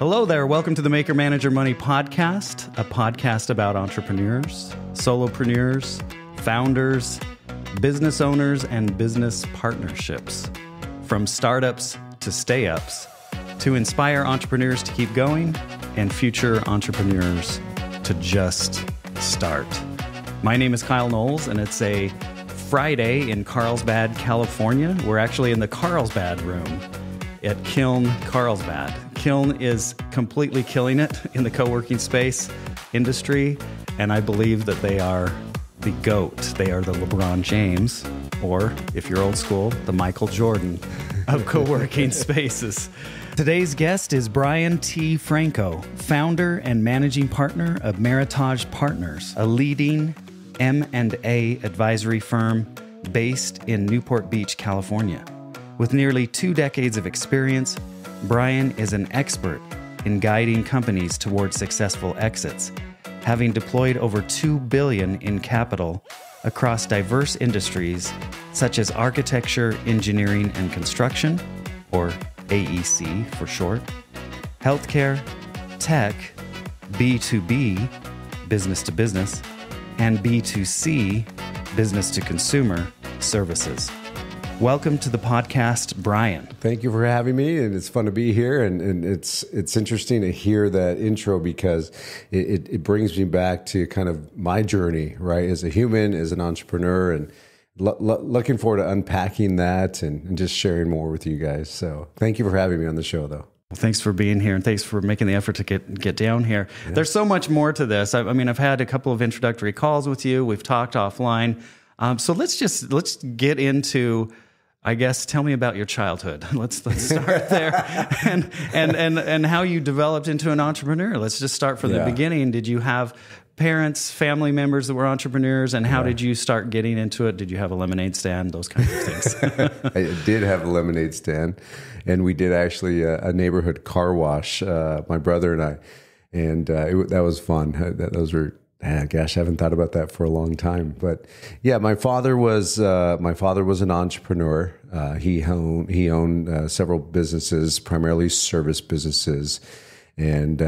Hello there. Welcome to the Maker Manager Money podcast, a podcast about entrepreneurs, solopreneurs, founders, business owners, and business partnerships. From startups to stay-ups, to inspire entrepreneurs to keep going and future entrepreneurs to just start. My name is Kyle Knowles, and it's a Friday in Carlsbad, California. We're actually in the Carlsbad room at Kiln Carlsbad. Kiln is completely killing it in the co-working space industry, and I believe that they are the GOAT. They are the LeBron James, or if you're old school, the Michael Jordan of co-working spaces. Today's guest is Brian T. Franco, founder and managing partner of Meritage Partners, a leading M&A advisory firm based in Newport Beach, California. With nearly 2 decades of experience, Brian is an expert in guiding companies towards successful exits, having deployed over $2 billion in capital across diverse industries such as architecture, engineering, and construction, or AEC for short, healthcare, tech, B2B, business to business, and B2C, business to consumer services. Welcome to the podcast, Brian. Thank you for having me, and it's fun to be here. And it's interesting to hear that intro because it brings me back to kind of my journey, right, as a human, as an entrepreneur, and looking forward to unpacking that and just sharing more with you guys. So thank you for having me on the show, though. Well, thanks for being here, and thanks for making the effort to get down here. Yeah. There's so much more to this. I mean, I've had a couple of introductory calls with you. We've talked offline. So let's get into, I guess, tell me about your childhood. Let's start there, and how you developed into an entrepreneur. Let's just start from the beginning. Did you have parents, family members that were entrepreneurs, and how did you start getting into it? Did you have a lemonade stand? Those kinds of things. I did have a lemonade stand, and we did actually a neighborhood car wash. My brother and I, and that was fun. Those were. Gosh, I haven't thought about that for a long time, but yeah, my father was an entrepreneur. He owned several businesses, primarily service businesses, and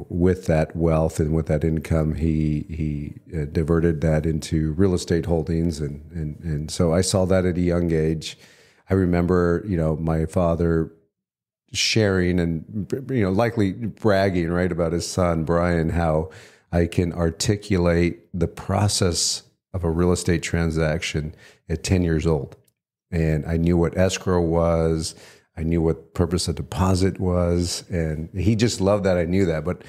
with that wealth and with that income, he diverted that into real estate holdings, and so I saw that at a young age. I remember, my father sharing and likely bragging right about his son Brian, how I can articulate the process of a real estate transaction at 10 years old. And I knew what escrow was. I knew what purpose of deposit was. And he just loved that I knew that. But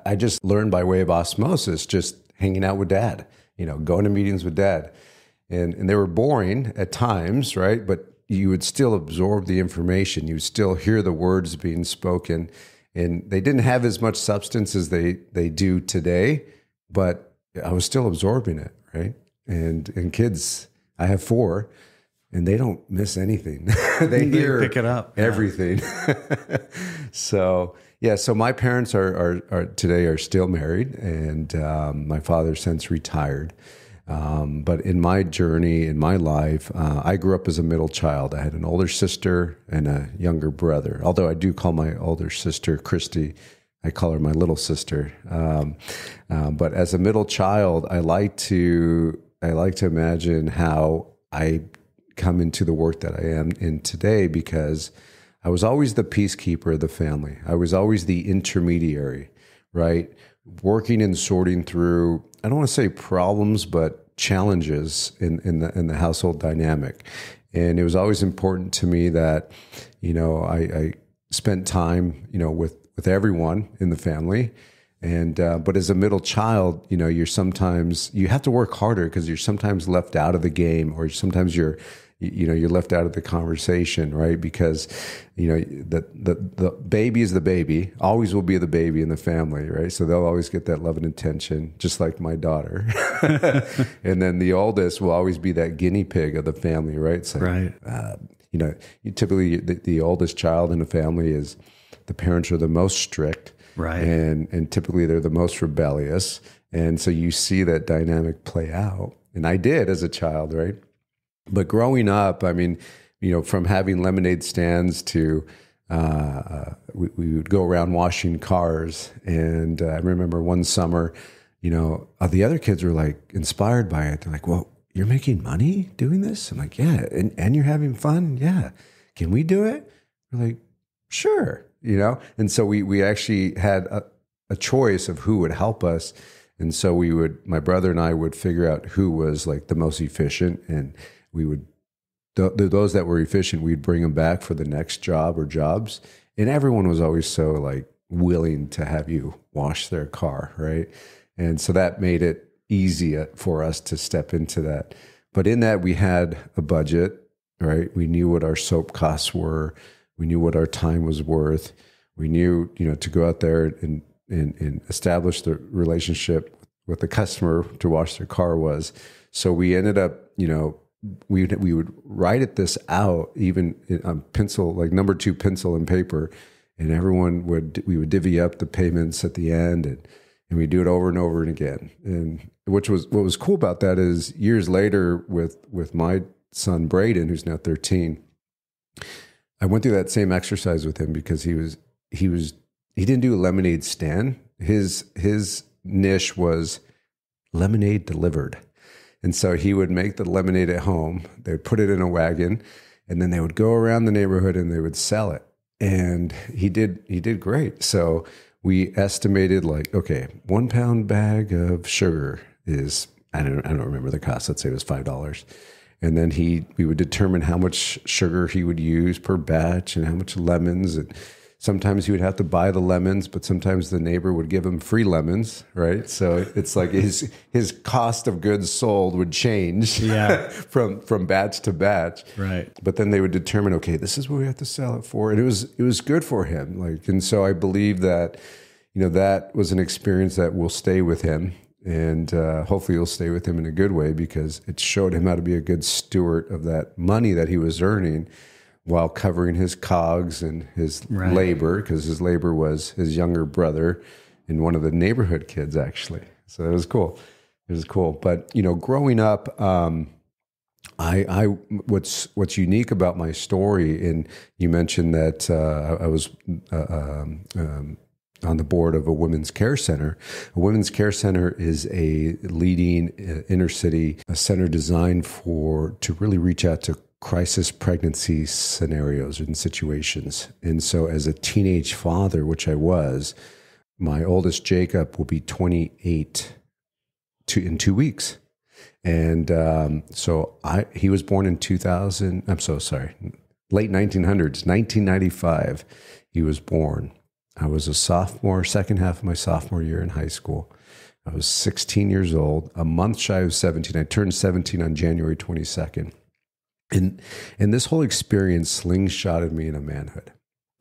I just learned by way of osmosis, just hanging out with dad, going to meetings with dad. And they were boring at times, right? But you would still absorb the information. You would still hear the words being spoken. And they didn't have as much substance as they do today, but I was still absorbing it, right? And kids, I have 4, and they don't miss anything. they pick it up. Everything. So my parents are today still married, and my father since retired. But in my journey, in my life, I grew up as a middle child. I had an older sister and a younger brother. Although I do call my older sister Christy, I call her my little sister. But as a middle child, I like to imagine how I come into the work that I am in today, because I was always the peacekeeper of the family. I was always the intermediary, right? Working and sorting through, I don't want to say problems, but challenges in the household dynamic. And it was always important to me that, I spent time, with everyone in the family. And, but as a middle child, you have to work harder because you're sometimes left out of the game, or sometimes you're left out of the conversation, right? Because, the baby is the baby, always will be the baby in the family, right? So they'll always get that love and attention, just like my daughter. And then the oldest will always be that guinea pig of the family, right? So, right. Typically the oldest child in the family is, the parents are the most strict, right? And typically they're the most rebellious. And so you see that dynamic play out. And I did as a child, right? But growing up, I mean, from having lemonade stands to We would go around washing cars. And I remember one summer, the other kids were like inspired by it. They're like, well, you're making money doing this? I'm like, yeah. And you're having fun? Yeah. Can we do it? We're like, sure. And so we actually had a choice of who would help us. And so my brother and I would figure out who was like the most efficient, and we would, those that were efficient, we'd bring them back for the next job or jobs. And everyone was always so like willing to have you wash their car, right? And so that made it easy for us to step into that. But in that, we had a budget, right? We knew what our soap costs were. We knew what our time was worth. We knew, to go out there and establish the relationship with the customer to wash their car was. So we ended up, we would write this out even on pencil, like number 2 pencil and paper, and we would divvy up the payments at the end, and we do it over and over and again. And what was cool about that is years later with my son Braden, who's now 13, I went through that same exercise with him because he didn't do a lemonade stand. His niche was lemonade delivered. And so he would make the lemonade at home. They would put it in a wagon, and then they would go around the neighborhood and they would sell it. And he did great. So we estimated like, okay, 1 pound bag of sugar is, I don't remember the cost. Let's say it was $5. And then we would determine how much sugar he would use per batch and how much lemons. And sometimes he would have to buy the lemons, but sometimes the neighbor would give him free lemons, right? So it's like his cost of goods sold would change from batch to batch. Right. But then they would determine, okay, this is what we have to sell it for. And it was good for him. And so I believe that, that was an experience that will stay with him. And hopefully it'll stay with him in a good way, because it showed him how to be a good steward of that money that he was earning while covering his cogs and his labor, because his labor was his younger brother and one of the neighborhood kids, actually. So it was cool. It was cool. But, growing up, what's unique about my story, and you mentioned that I was on the board of a women's care center. A women's care center is a leading inner city center designed to really reach out to crisis pregnancy scenarios and situations. And so as a teenage father, which I was, my oldest Jacob will be 28 in 2 weeks. And he was born in 2000. I'm so sorry. Late 1900s, 1995, he was born. I was a sophomore, second half of my sophomore year in high school. I was 16 years old, a month shy of 17. I turned 17 on January 22nd. And this whole experience slingshotted me into manhood.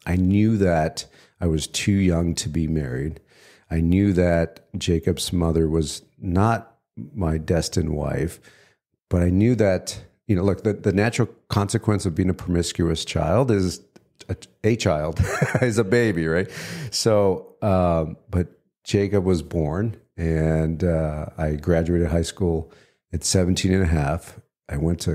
I knew that I was too young to be married. I knew that Jacob's mother was not my destined wife, but I knew that, look, the natural consequence of being a promiscuous child is a child, is a baby, right? So, but Jacob was born, and I graduated high school at 17 and a half. I went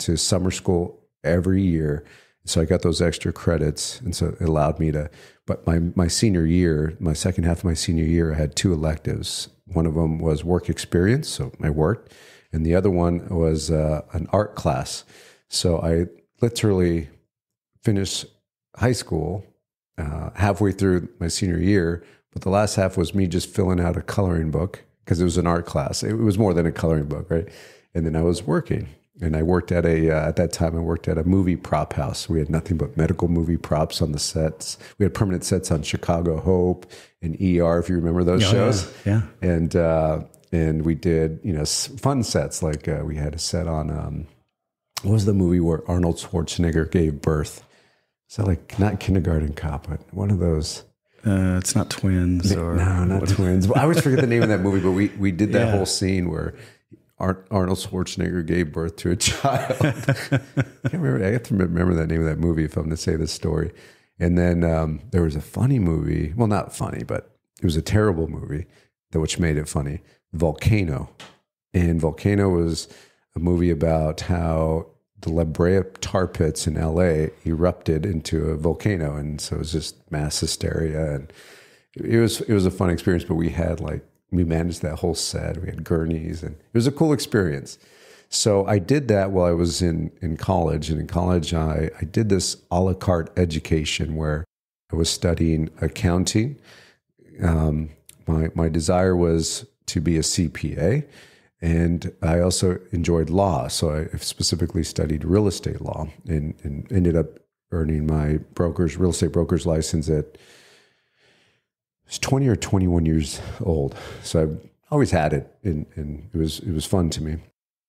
to summer school every year. So I got those extra credits. And so it allowed me to, but my senior year, my second half of my senior year, I had 2 electives. One of them was work experience. So I worked. And the other one was an art class. So I literally finished high school halfway through my senior year. But the last half was me just filling out a coloring book, because it was an art class. It was more than a coloring book, right? And then I was working. And I worked at at that time, I worked at a movie prop house. We had nothing but medical movie props on the sets. We had permanent sets on Chicago Hope and ER, if you remember those shows. Yeah. And we did, fun sets. Like we had a set on, what was the movie where Arnold Schwarzenegger gave birth? Is that like, not Kindergarten Cop, but one of those? It's not Twins. No, not Twins. I always forget the name of that movie, but we did that whole scene where Arnold Schwarzenegger gave birth to a child. I have to remember the name of that movie if I'm going to say this story. And then there was a funny movie. Well, not funny, but it was a terrible movie, which made it funny. Volcano. And Volcano was a movie about how the La Brea tar pits in LA erupted into a volcano. And so it was just mass hysteria. And it was a fun experience, but we managed that whole set. We had gurneys, and it was a cool experience. So I did that while I was in college. And in college, I did this a la carte education where I was studying accounting. My desire was to be a CPA, and I also enjoyed law. So I specifically studied real estate law and ended up earning my real estate broker's license at I was 20 or 21 years old. So I always had it, and it was fun to me.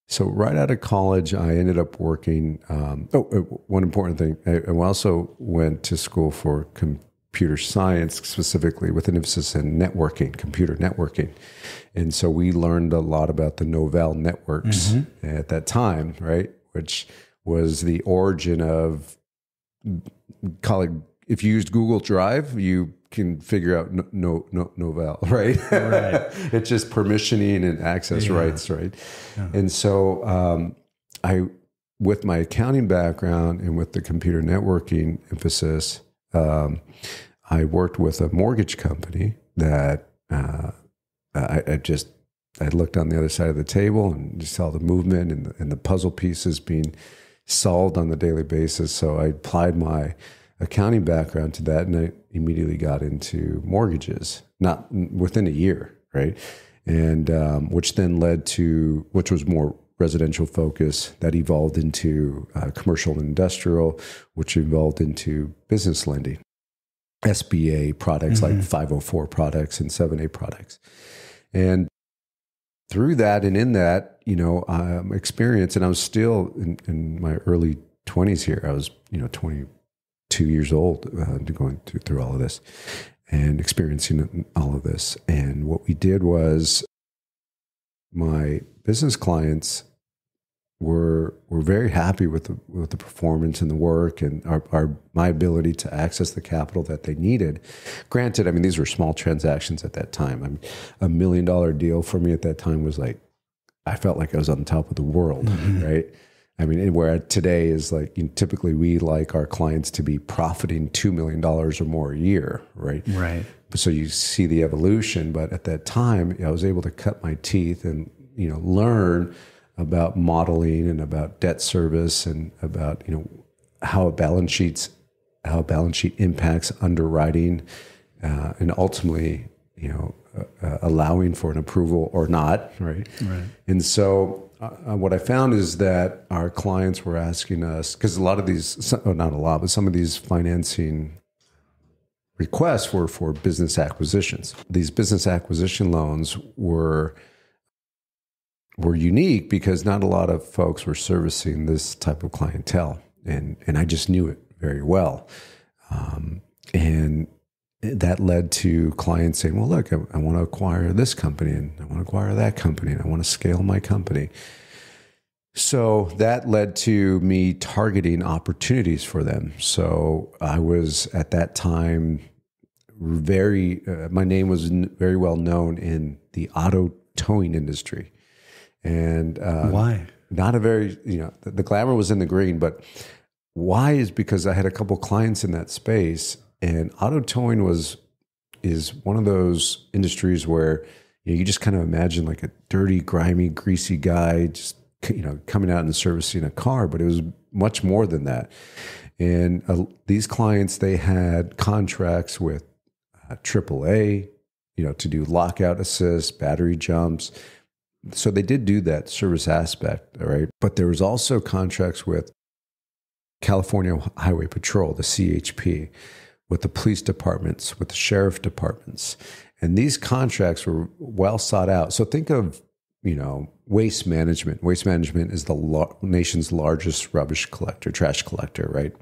So right out of college, I ended up working. One important thing, I also went to school for computer science, specifically with an emphasis in networking, computer networking. And so we learned a lot about the Novell networks at that time, right? Which was the origin of, if you used Google Drive, you can figure out Novell, right? Right. It's just permissioning and access rights, right? Yeah. And so with my accounting background and with the computer networking emphasis, I worked with a mortgage company that I looked on the other side of the table and just saw the movement and the puzzle pieces being solved on the daily basis. So I applied my accounting background to that, and I immediately got into mortgages, not within a year, right? And which then led to, which was more residential focus, that evolved into commercial and industrial, which evolved into business lending, SBA products like 504 products and 7A products. And through that and in that, experience, and I was still in my early 20s here. I was, 22 years old, going through all of this and experiencing all of this. And what we did was, my business clients were very happy with the performance and the work and my ability to access the capital that they needed. Granted, I mean, these were small transactions at that time. I mean, $1 million deal for me at that time was like, I felt like I was on top of the world, right? I mean, where today is like, typically we like our clients to be profiting $2 million or more a year, right? Right. So you see the evolution, but at that time, I was able to cut my teeth and, learn about modeling and about debt service and about, how a balance sheet impacts underwriting, and ultimately, allowing for an approval or not, right? Right. And so what I found is that our clients were asking us, because a lot of these, not a lot, but some of these financing requests were for business acquisitions. These business acquisition loans were unique because not a lot of folks were servicing this type of clientele. And I just knew it very well. And that led to clients saying, well, look, I want to acquire this company and I want to acquire that company and I want to scale my company. So that led to me targeting opportunities for them. So I was at that time my name was very well known in the auto towing industry. And why? Not a very, the glamour was in the green, but why is because I had a couple clients in that space, and auto towing is one of those industries where you just kind of imagine like a dirty, grimy, greasy guy just coming out and servicing a car, but it was much more than that. And these clients, they had contracts with AAA, to do lockout assist, battery jumps. So they did do that service aspect, all right? But there was also contracts with California Highway Patrol, the CHP, with the police departments, with the sheriff departments. And these contracts were well sought out. So think of, waste management. Waste management is the nation's largest rubbish collector, trash collector, right?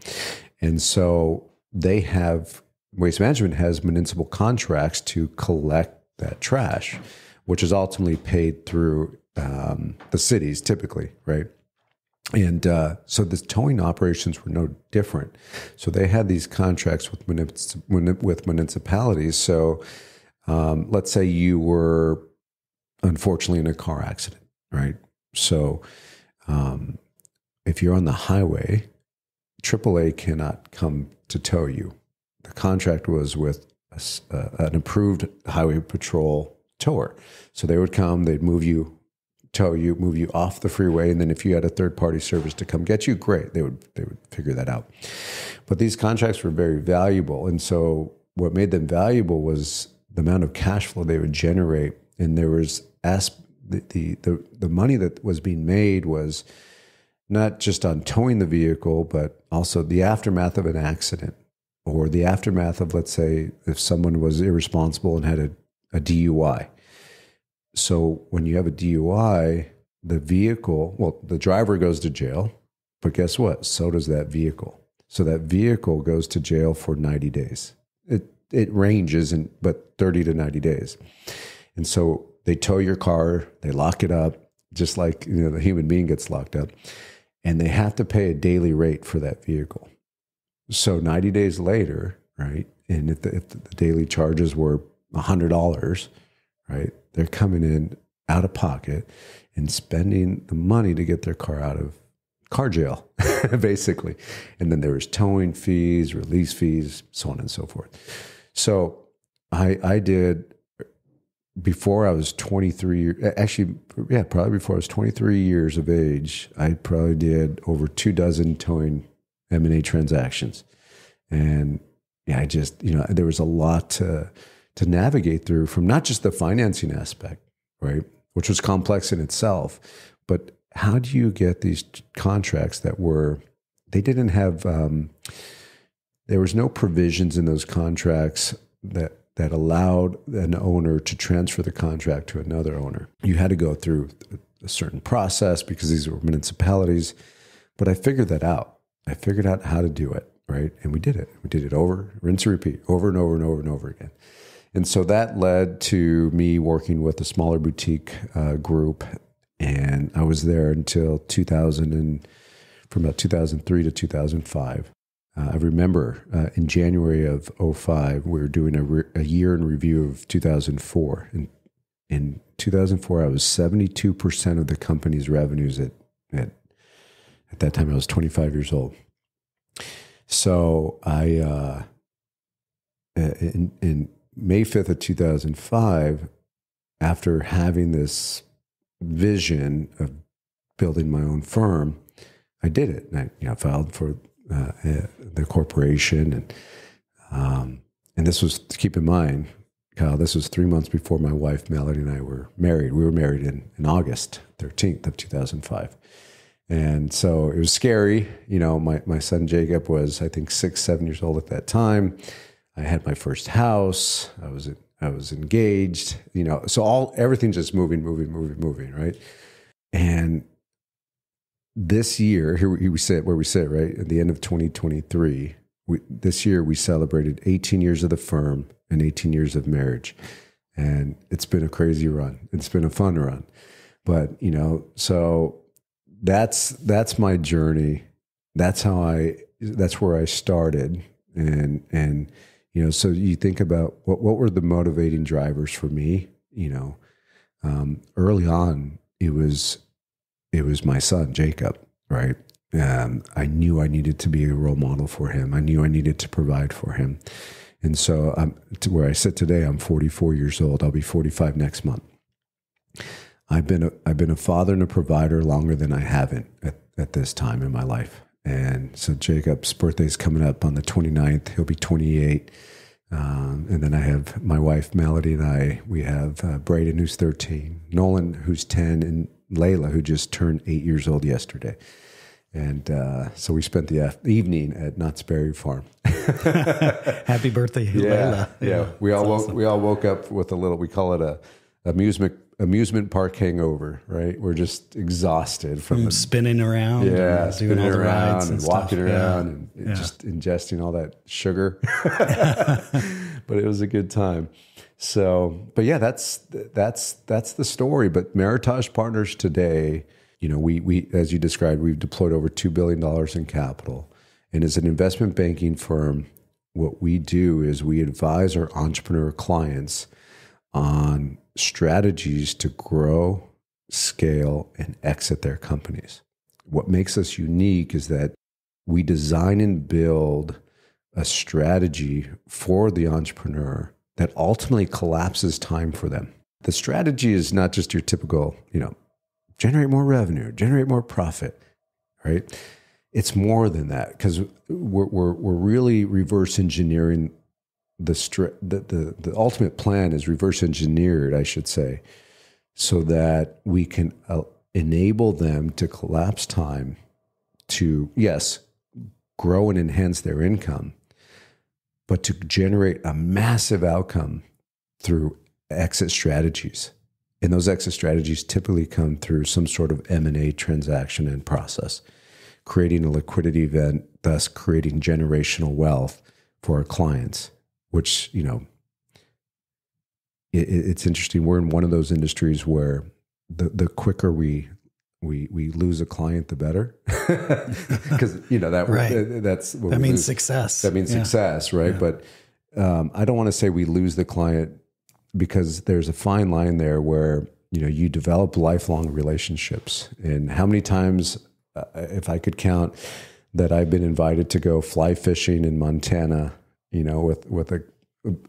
And so waste management has municipal contracts to collect that trash, which is ultimately paid through the cities typically, right? And so the towing operations were no different. So they had these contracts with municipalities. So let's say you were unfortunately in a car accident, right? So if you're on the highway, AAA cannot come to tow you. The contract was with an approved highway patrol tower. So they would come, they'd tow you, move you off the freeway. And then if you had a third party service to come get you, great. They would figure that out. But these contracts were very valuable. And so what made them valuable was the amount of cash flow they would generate. And there was the money that was being made was not just on towing the vehicle, but also the aftermath of an accident or the aftermath of, let's say, if someone was irresponsible and had a DUI. So when you have a DUI, the driver goes to jail, but guess what? So does that vehicle. So that vehicle goes to jail for 90 days. It ranges, but 30 to 90 days. And so they tow your car, they lock it up, just like the human being gets locked up, and they have to pay a daily rate for that vehicle. So 90 days later, right, and if the daily charges were $100, right, they're coming in out of pocket and spending the money to get their car out of car jail, basically. And then there was towing fees, release fees, so on and so forth. So I did, before I was 23, probably before I was 23 years of age, I probably did over 24 towing M&A transactions. And I just, there was a lot to navigate through, from not just the financing aspect, right, which was complex in itself, but how do you get these contracts they didn't have, there was no provisions in those contracts that allowed an owner to transfer the contract to another owner. You had to go through a certain process because these were municipalities, but I figured that out. I figured out how to do it, right? And we did it. We did it rinse and repeat, over and over and over and over again. And so that led to me working with a smaller boutique group. And I was there until from about 2003 to 2005. I remember in January of 2005, we were doing a year in review of 2004. And in 2004, I was 72% of the company's revenues at that time. I was 25 years old. So in May 5th of 2005, after having this vision of building my own firm, I did it. And I filed for the corporation, and this was, keep in mind, Kyle, this was 3 months before my wife Melody and I were married. We were married in August 13th of 2005, and so it was scary. My son Jacob was, I think, 6-7 years old at that time. I had my first house. I was engaged. So everything just moving, right? And this year, here we sit where we sit, right? At the end of 2023, this year we celebrated 18 years of the firm and 18 years of marriage. And it's been a crazy run. It's been a fun run. But, so that's my journey. That's where I started. And so you think about what were the motivating drivers for me? Early on, it was my son, Jacob, right? I knew I needed to be a role model for him. I knew I needed to provide for him. And so to where I sit today, I'm 44 years old. I'll be 45 next month. I've been a father and a provider longer than I haven't at this time in my life. And so Jacob's birthday is coming up on the 29th. He'll be 28. And then I have my wife, Melody, and we have Braden, who's 13, Nolan, who's 10, and Layla, who just turned 8 years old yesterday. And so we spent the evening at Knott's Berry Farm. Happy birthday, Layla. Yeah. We all woke up with we call it a amusement park hangover, right? We're just exhausted from spinning around, doing all the rides and walking around and just ingesting all that sugar. But it was a good time. So, but yeah, that's the story. But Meritage Partners today, we as you described, we've deployed over $2 billion in capital. And as an investment banking firm, what we do is we advise our entrepreneur clients on strategies to grow, scale, and exit their companies. What makes us unique is that we design and build a strategy for the entrepreneur that ultimately collapses time for them. The strategy is not just your typical, generate more revenue, generate more profit, right? It's more than that, because we're really reverse engineering the ultimate plan is reverse engineered, I should say, so that we can enable them to collapse time to, yes, grow and enhance their income, but to generate a massive outcome through exit strategies. And those exit strategies typically come through some sort of M&A transaction and process, creating a liquidity event, thus creating generational wealth for our clients, which, it's interesting. We're in one of those industries where the quicker we lose a client, the better, because that means success. That means success, right? Yeah. But I don't want to say we lose the client, because there's a fine line there where you develop lifelong relationships. And how many times, if I could count, that I've been invited to go fly fishing in Montana, with a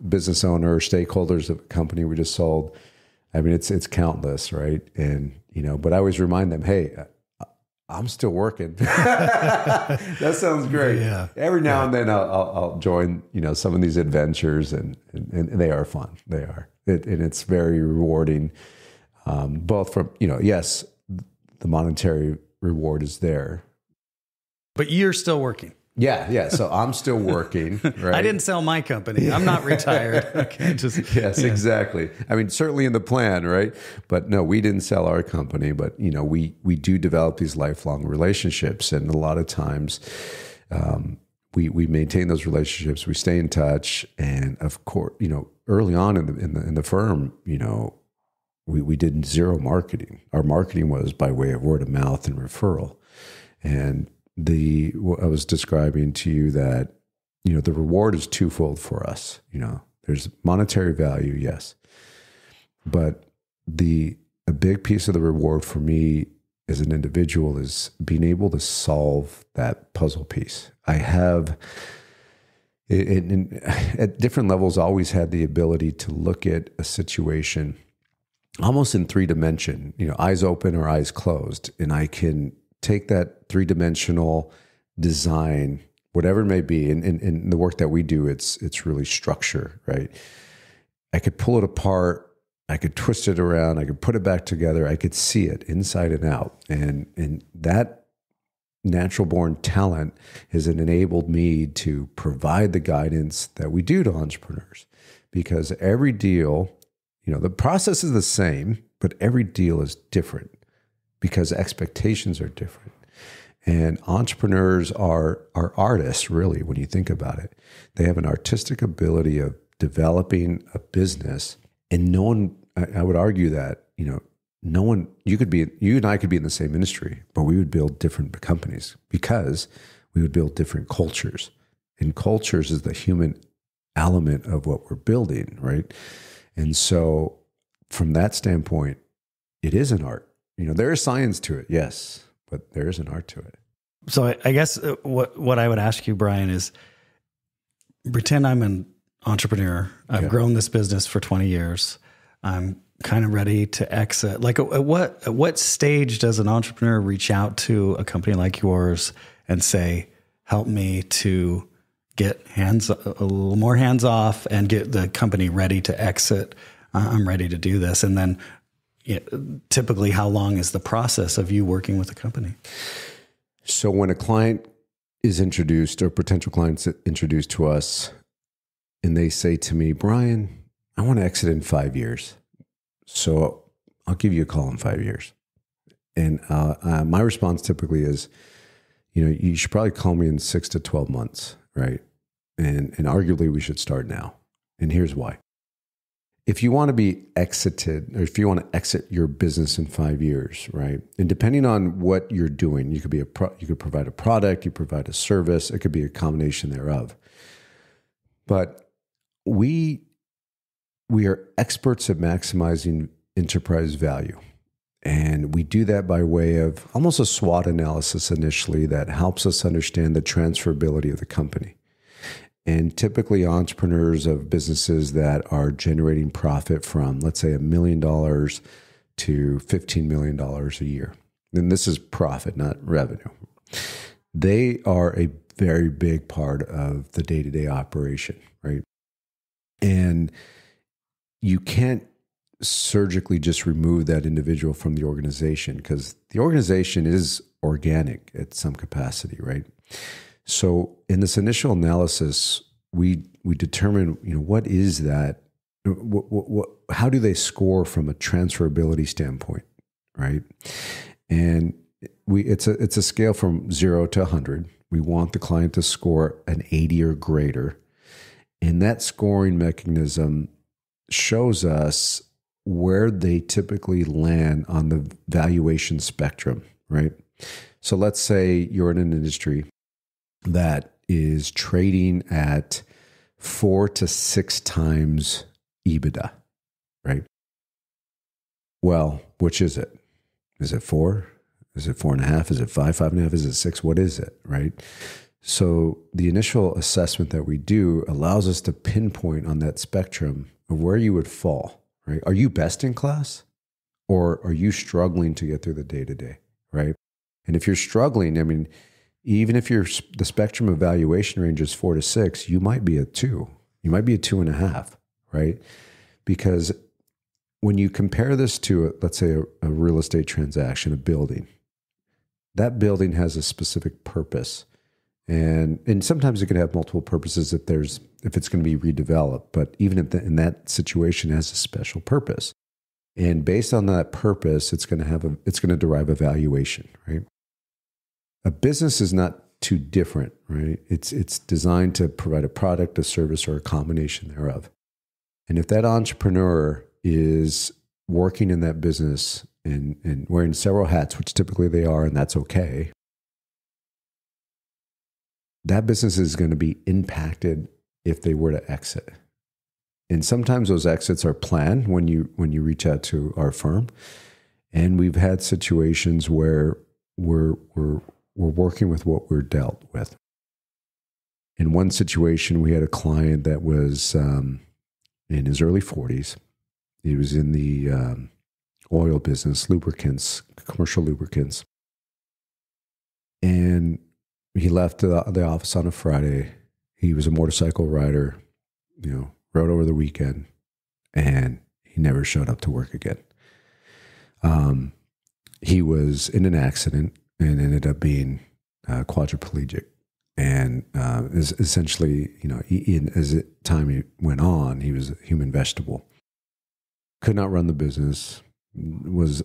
business owner or stakeholders of a company we just sold. I mean, it's countless, right? And but I always remind them, hey, I'm still working. That sounds great. Yeah. Every now and then I'll join, some of these adventures, and they are fun. They are, and it's very rewarding. Both from, yes, the monetary reward is there, but you're still working. Yeah. So I'm still working, right? I didn't sell my company. I'm not retired. Okay, yes, exactly. I mean, certainly in the plan, right? But no, we didn't sell our company, but we do develop these lifelong relationships, and a lot of times, we maintain those relationships. We stay in touch, and of course, early on in the firm, we did zero marketing. Our marketing was by way of word of mouth and referral, and I was describing to you that, the reward is twofold for us. There's monetary value, yes. But a big piece of the reward for me as an individual is being able to solve that puzzle piece. I have, at different levels, always had the ability to look at a situation almost in 3-dimension, eyes open or eyes closed. And I can take that 3-dimensional design, whatever it may be, in the work that we do, it's really structure, right? I could pull it apart, I could twist it around, I could put it back together, I could see it inside and out. And that natural born talent has enabled me to provide the guidance that we do to entrepreneurs, because every deal, the process is the same, but every deal is different, because expectations are different. And entrepreneurs are artists, really, when you think about it. They have an artistic ability of developing a business. And no one, I would argue that, no one, you and I could be in the same industry, but we would build different companies, because we would build different cultures. And cultures is the human element of what we're building, right? And so from that standpoint, it is an art. There is science to it, yes, but there is an art to it. So I guess what I would ask you, Brian, is pretend I'm an entrepreneur. I've grown this business for 20 years. I'm kind of ready to exit. Like, at what stage does an entrepreneur reach out to a company like yours and say, help me to get a little more hands off and get the company ready to exit? I'm ready to do this. And then typically, how long is the process of you working with a company? So when a client is introduced, or potential clients introduced to us, and they say to me, Brian, I want to exit in 5 years. So I'll give you a call in 5 years. And my response typically is, you should probably call me in 6 to 12 months, right? And arguably we should start now. And here's why. If you want to be exited, or if you want to exit your business in 5 years, right? And depending on what you're doing, you could provide a product, you provide a service, it could be a combination thereof. But we are experts at maximizing enterprise value. And we do that by way of almost a SWOT analysis initially that helps us understand the transferability of the company. And typically entrepreneurs of businesses that are generating profit from, let's say, $1 million to $15 million a year. And this is profit, not revenue. They are a very big part of the day-to-day operation, right? And you can't surgically just remove that individual from the organization because the organization is organic at some capacity, right? So in this initial analysis, we determine, what is that? How do they score from a transferability standpoint, right? And it's a scale from 0 to 100. We want the client to score an 80 or greater. And that scoring mechanism shows us where they typically land on the valuation spectrum, right? So let's say you're in an industry that is trading at 4 to 6 times EBITDA, right? Well, which is it? Is it 4? Is it 4.5? Is it 5, 5.5? Is it 6? What is it, right? So the initial assessment that we do allows us to pinpoint on that spectrum of where you would fall, right? Are you best in class or are you struggling to get through the day-to-day, right? And if you're struggling, I mean, even if the spectrum of valuation range is 4 to 6, you might be a 2. You might be a 2.5, right? Because when you compare this to, let's say, a real estate transaction, a building, that building has a specific purpose. And sometimes it can have multiple purposes if it's going to be redeveloped. But even in that situation, it has a special purpose. And based on that purpose, it's going to derive a valuation, right? A business is not too different, right? It's designed to provide a product, a service, or a combination thereof. And if that entrepreneur is working in that business and wearing several hats, which typically they are, and that's okay, that business is going to be impacted if they were to exit. And sometimes those exits are planned when you reach out to our firm. And we've had situations where we're working with what we're dealt with. In one situation, we had a client that was in his early 40s. He was in the oil business, lubricants, commercial lubricants. And he left the office on a Friday. He was a motorcycle rider, rode over the weekend, and he never showed up to work again. He was in an accident and ended up being quadriplegic. And is essentially, as time went on, he was a human vegetable. Could not run the business. Was,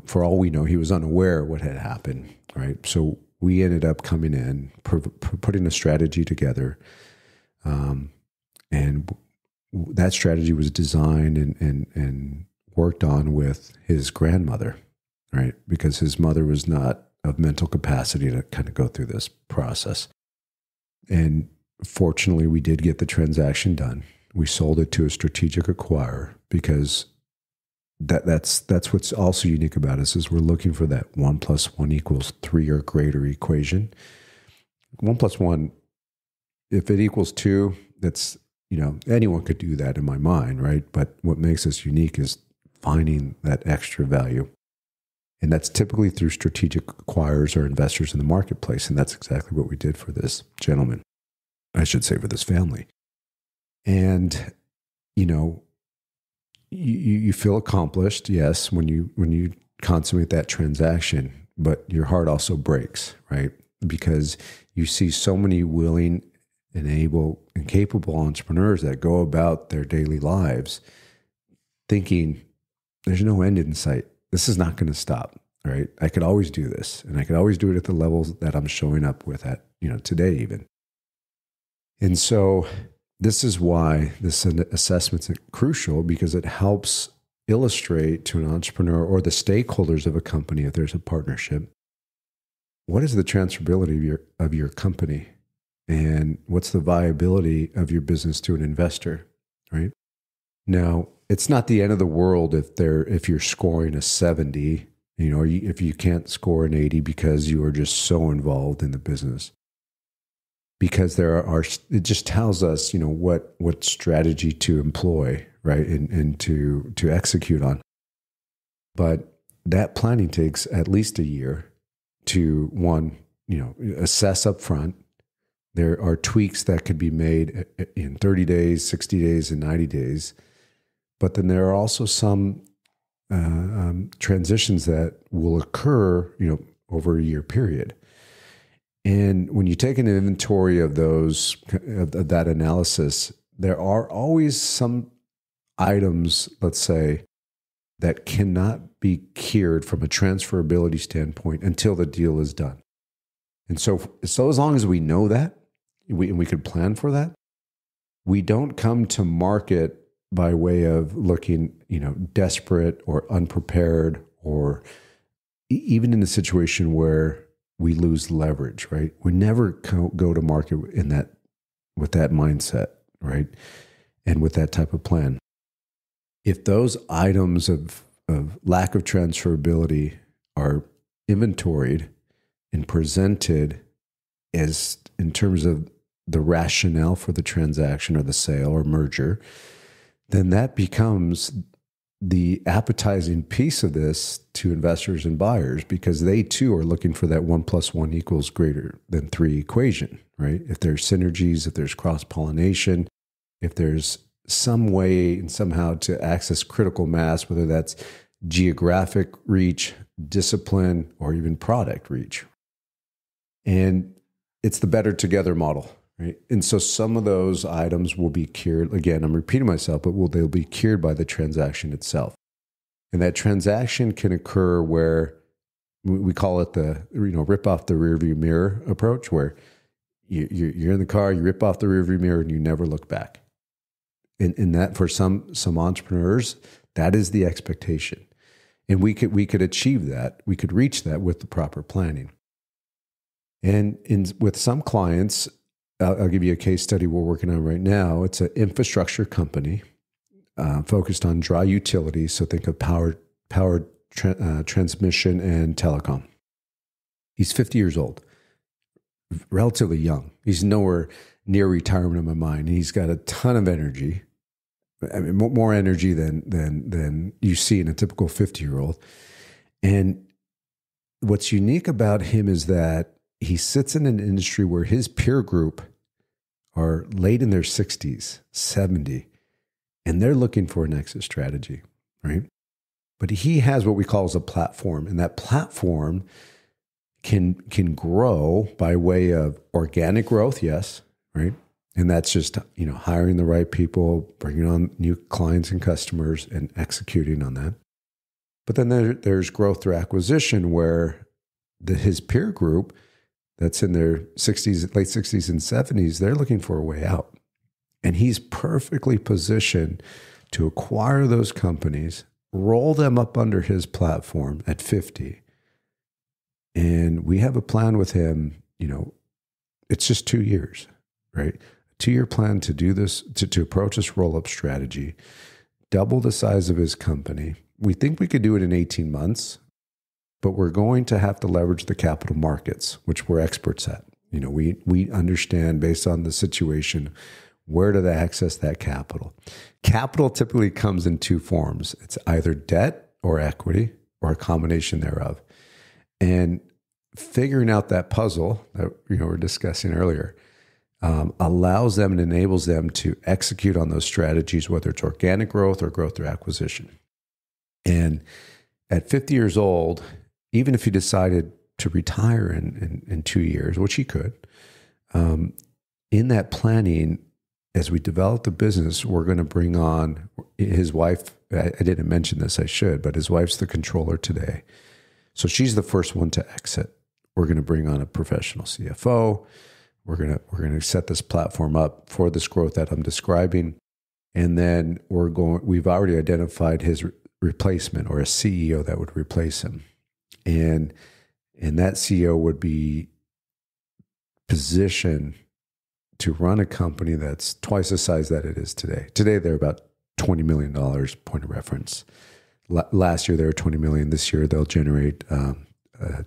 for all we know, he was unaware of what had happened, right? So we ended up coming in, putting a strategy together. And that strategy was designed and worked on with his grandmother, right? Because his mother was not of mental capacity to kind of go through this process. And fortunately, we did get the transaction done. We sold it to a strategic acquirer because that's what's also unique about us is we're looking for that 1 + 1 = 3 or greater equation. 1 + 1, if it equals 2, that's, anyone could do that in my mind, right? But what makes us unique is finding that extra value. And that's typically through strategic acquirers or investors in the marketplace. And that's exactly what we did for this gentleman. I should say for this family. And, you feel accomplished, yes, when you consummate that transaction, but your heart also breaks, right? Because you see so many willing and able and capable entrepreneurs that go about their daily lives thinking there's no end in sight. This is not going to stop, right? I could always do this, and I could always do it at the levels that I'm showing up with at, today even. And so this is why this assessment's crucial, because it helps illustrate to an entrepreneur or the stakeholders of a company, if there's a partnership, what is the transferability of your company, and what's the viability of your business to an investor, right? Now, it's not the end of the world if you're scoring a 70, or if you can't score an 80 because you are just so involved in the business. Because it just tells us, what strategy to employ, right, and to execute on. But that planning takes at least a year to, one, assess up front. There are tweaks that could be made in 30 days, 60 days, and 90 days. But then there are also some transitions that will occur, over a year period. And when you take an inventory of of that analysis, there are always some items, let's say, that cannot be cured from a transferability standpoint until the deal is done. And so as long as we know that, we could plan for that, we don't come to market by way of looking, desperate or unprepared, or even in a situation where we lose leverage, right? We never go to market with that mindset, right? And with that type of plan. If those items of lack of transferability are inventoried and presented as in terms of the rationale for the transaction or the sale or merger, then that becomes the appetizing piece of this to investors and buyers, because they too are looking for that 1 + 1 = greater than 3 equation, right? If there's synergies, if there's cross-pollination, if there's some way and somehow to access critical mass, whether that's geographic reach, discipline, or even product reach. And it's the better together model, right? And so some of those items will be cured. Again, I'm repeating myself, but they'll be cured by the transaction itself. And that transaction can occur where we call it the, rip off the rearview mirror approach, where you're in the car, you rip off the rearview mirror and you never look back. And that for some entrepreneurs, that is the expectation. And we could achieve that. We could reach that with the proper planning. And with some clients, I'll give you a case study we're working on right now. It's an infrastructure company focused on dry utilities. So think of power transmission and telecom. He's 50 years old, relatively young. He's nowhere near retirement in my mind. He's got a ton of energy. I mean, more energy than you see in a typical 50-year-old. And what's unique about him is that he sits in an industry where his peer group are late in their 60s, 70, and they're looking for an exit strategy, right? But he has what we call as a platform, and that platform can grow by way of organic growth, yes, right? And that's just, hiring the right people, bringing on new clients and customers, and executing on that. But then there's growth through acquisition, where his peer group that's in their 60s, late 60s and 70s, they're looking for a way out. And he's perfectly positioned to acquire those companies, roll them up under his platform at 50. And we have a plan with him, it's just 2 years, right? A 2-year plan to do this, to approach this roll-up strategy, double the size of his company. We think we could do it in 18 months, but we're going to have to leverage the capital markets, which we're experts at. We understand based on the situation, where to access that capital. Capital typically comes in 2 forms. It's either debt or equity or a combination thereof. And figuring out that puzzle that we were discussing earlier allows them and enables them to execute on those strategies, whether it's organic growth or growth through acquisition. And at 50 years old, even if he decided to retire in 2 years, which he could, in that planning, as we develop the business, we're going to bring on his wife. I didn't mention this, I should, but his wife's the controller today. So she's the first one to exit. We're going to bring on a professional CFO. We're going to set this platform up for this growth that I'm describing. And then we've already identified his replacement, or a CEO that would replace him. And that CEO would be positioned to run a company that's twice the size that it is today. Today, they're about $20 million, point of reference. Last year they were 20 million. This year they'll generate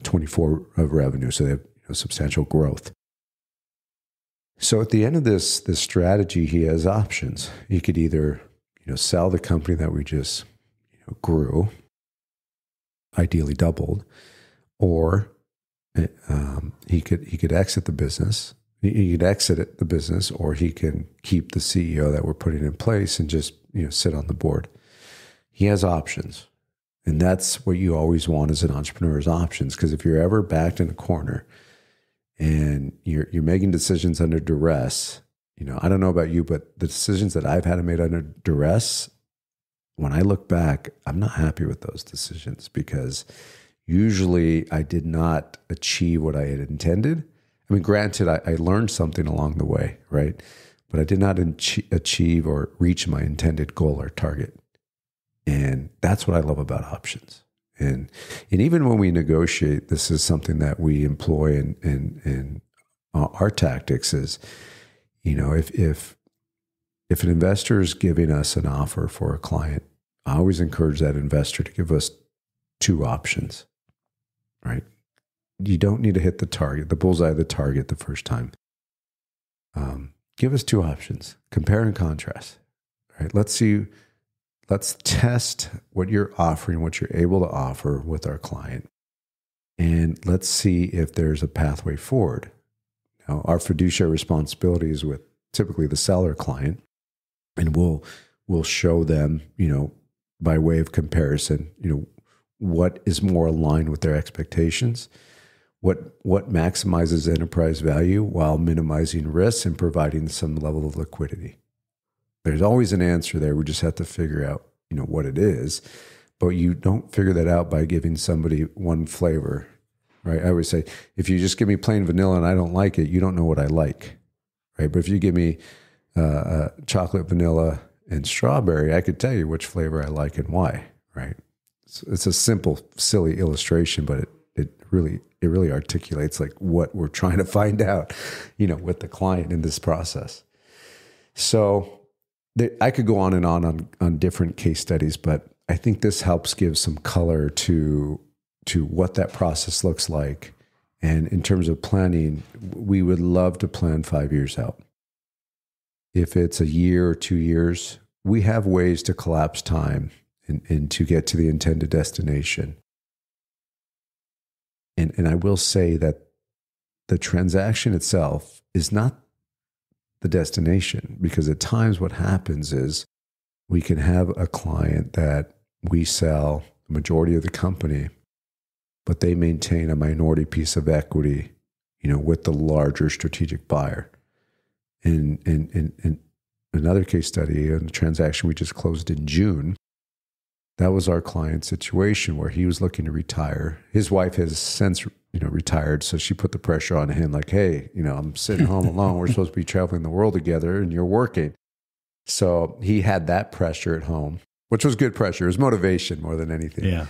24 of revenue. So they have substantial growth. So at the end of this strategy, he has options. He could either sell the company that we just grew, ideally doubled, or he could exit the business. He could exit the business, or he can keep the CEO that we're putting in place and just sit on the board. He has options, and that's what you always want as an entrepreneur, is options. Because if you're ever backed in a corner and you're making decisions under duress, I don't know about you, but the decisions that I've had to make under duress, when I look back, I'm not happy with those decisions, because usually I did not achieve what I had intended. I mean, granted, I learned something along the way, right? But I did not achieve or reach my intended goal or target. And that's what I love about options. And even when we negotiate, this is something that we employ in our tactics is, if an investor is giving us an offer for a client, I always encourage that investor to give us two options, right? You don't need to hit the target, the bullseye of the target the first time. Give us two options, compare and contrast, right? Let's test what you're offering, what you're able to offer with our client. And let's see if there's a pathway forward. Now, our fiduciary responsibility is with typically the seller client, and we'll show them, by way of comparison, what is more aligned with their expectations, what maximizes enterprise value while minimizing risks and providing some level of liquidity. There's always an answer there. We just have to figure out, what it is. But you don't figure that out by giving somebody one flavor, right? I always say, if you just give me plain vanilla and I don't like it, you don't know what I like, right? But if you give me chocolate, vanilla, and strawberry, I could tell you which flavor I like and why, right? It's a simple, silly illustration, but it really articulates like what we're trying to find out, with the client in this process. So I could go on and on different case studies, but I think this helps give some color to what that process looks like. And in terms of planning, we would love to plan 5 years out. If it's a year or 2 years, we have ways to collapse time and to get to the intended destination. And I will say that the transaction itself is not the destination, because at times what happens is we can have a client that we sell the majority of the company, but they maintain a minority piece of equity, with the larger strategic buyer. In another case study, in a transaction we just closed in June, that was our client's situation where he was looking to retire. His wife has since, retired. So she put the pressure on him like, hey, I'm sitting home alone. We're supposed to be traveling the world together and you're working. So he had that pressure at home, which was good pressure. It was motivation more than anything. Yeah.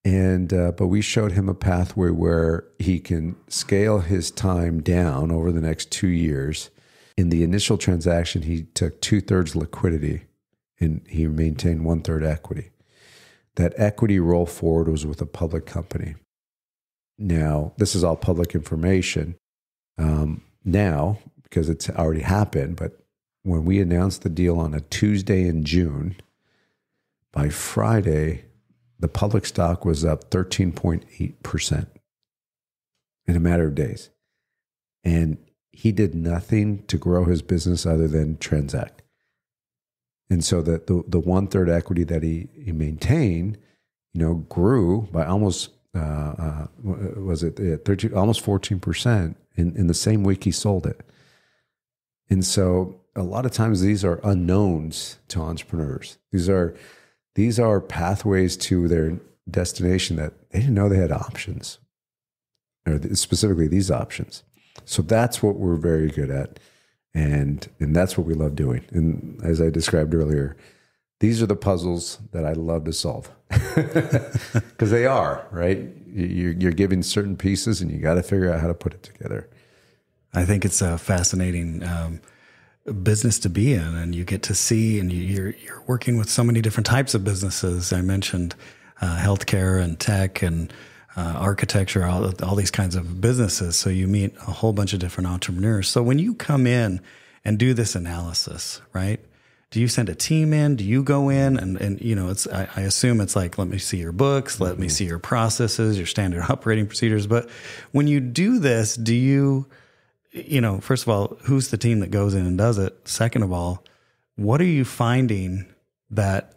And, but we showed him a pathway where he can scale his time down over the next 2 years. In the initial transaction, he took 2/3 liquidity and he maintained 1/3 equity. That equity roll forward was with a public company. Now, this is all public information now because it's already happened. But when we announced the deal on a Tuesday in June, by Friday, the public stock was up 13.8% in a matter of days. And he did nothing to grow his business other than transact. And so the 1/3 equity that he maintained, grew by almost, almost 14% in the same week he sold it. And so a lot of times these are unknowns to entrepreneurs. These are pathways to their destination that they didn't know they had options, or specifically these options. So that's what we're very good at. And that's what we love doing. And as I described earlier, these are the puzzles that I love to solve because they are, right? You're giving certain pieces and you got to figure out how to put it together. I think it's fascinating. business to be in, and you get to see, and you're working with so many different types of businesses. I mentioned healthcare and tech and architecture, all these kinds of businesses. So you meet a whole bunch of different entrepreneurs. So when you come in and do this analysis, right? Do you send a team in? Do you go in and I assume it's like, let me see your books, let me see your processes, your standard operating procedures. But when you do this, do you, first of all, who's the team that goes in and does it? Second of all, what are you finding that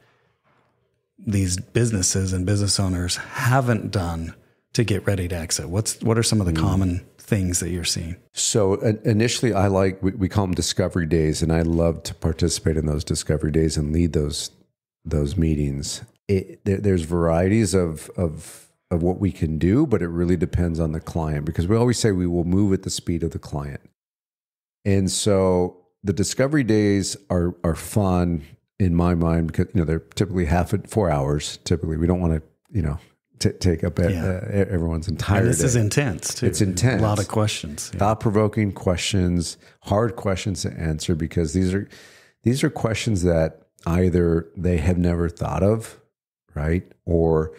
these businesses and business owners haven't done to get ready to exit? What are some of the common things that you're seeing? So initially, we call them discovery days, and I love to participate in those discovery days and lead those meetings. There's varieties of what we can do, but it really depends on the client, because we always say we will move at the speed of the client. And so the discovery days are fun in my mind, because they're typically 4 hours. Typically, we don't want to take up everyone's entire day. And this is intense too. It's intense. A lot of questions. Yeah. Thought-provoking questions, hard questions to answer, because these are questions that either they have never thought of, right? Or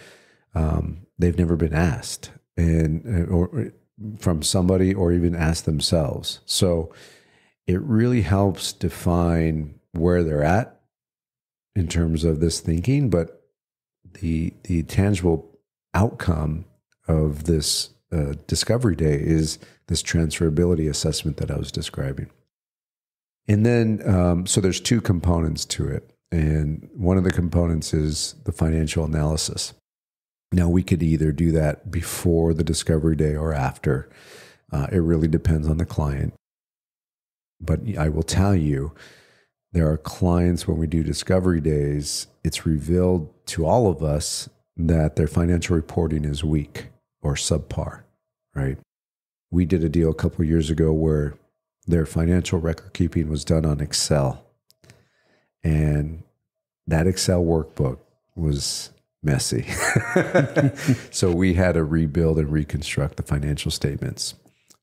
they've never been asked or from somebody, or even asked themselves. So it really helps define where they're at in terms of this thinking, but the tangible outcome of this discovery day is this transferability assessment that I was describing. And then, so there's two components to it. And one of the components is the financial analysis. Now, we could either do that before the discovery day or after. It really depends on the client. But I will tell you, there are clients, when we do discovery days, it's revealed to all of us that their financial reporting is weak or subpar, right? We did a deal a couple of years ago where their financial record keeping was done on Excel. And that Excel workbook was messy. So we had to rebuild and reconstruct the financial statements.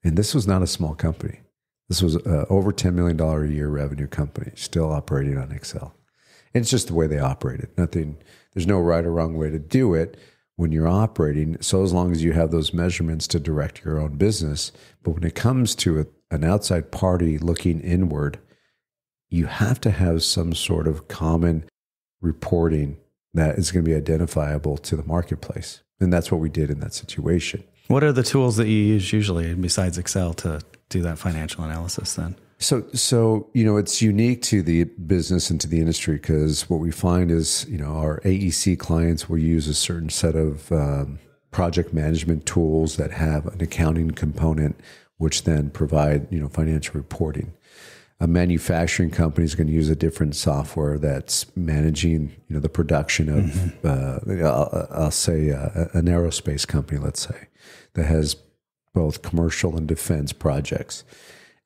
And this was not a small company. This was over $10 million a year revenue company, still operating on Excel. And it's just the way they operated. There's no right or wrong way to do it when you're operating, so as long as you have those measurements to direct your own business. But when it comes to an outside party looking inward, you have to have some sort of common reporting that is going to be identifiable to the marketplace. And that's what we did in that situation. What are the tools that you use usually besides Excel to do that financial analysis then? So it's unique to the business and to the industry, because what we find is, our AEC clients will use a certain set of project management tools that have an accounting component, which then provide, financial reporting. A manufacturing company is going to use a different software that's managing, the production of, I'll say, an aerospace company, let's say, that has both commercial and defense projects.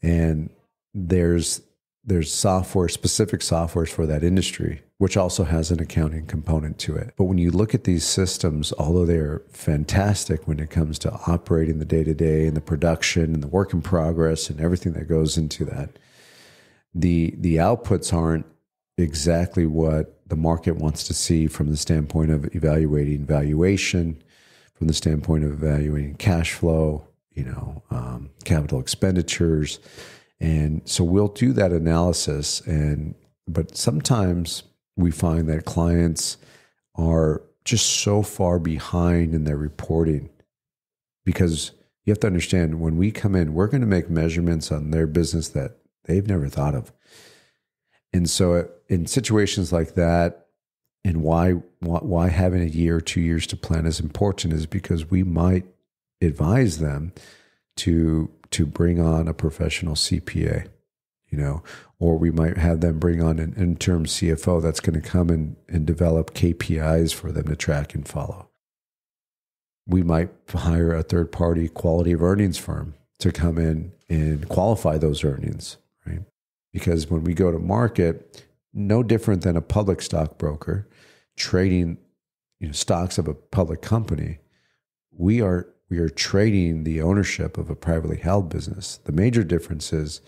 And there's specific softwares for that industry, which also has an accounting component to it. But when you look at these systems, although they're fantastic when it comes to operating the day-to-day and the production and the work in progress and everything that goes into that, the outputs aren't exactly what the market wants to see from the standpoint of evaluating valuation, from the standpoint of evaluating cash flow, capital expenditures. And so we'll do that analysis. But sometimes we find that clients are just so far behind in their reporting, because you have to understand, when we come in, we're going to make measurements on their business that they've never thought of. And so in situations like that, and why having a year or 2 years to plan is important is because we might advise them to bring on a professional CPA, or we might have them bring on an interim CFO that's going to come and develop KPIs for them to track and follow. We might hire a third-party quality of earnings firm to come in and qualify those earnings, right? Because when we go to market, no different than a public stockbroker trading, stocks of a public company, we are trading the ownership of a privately held business. The major difference is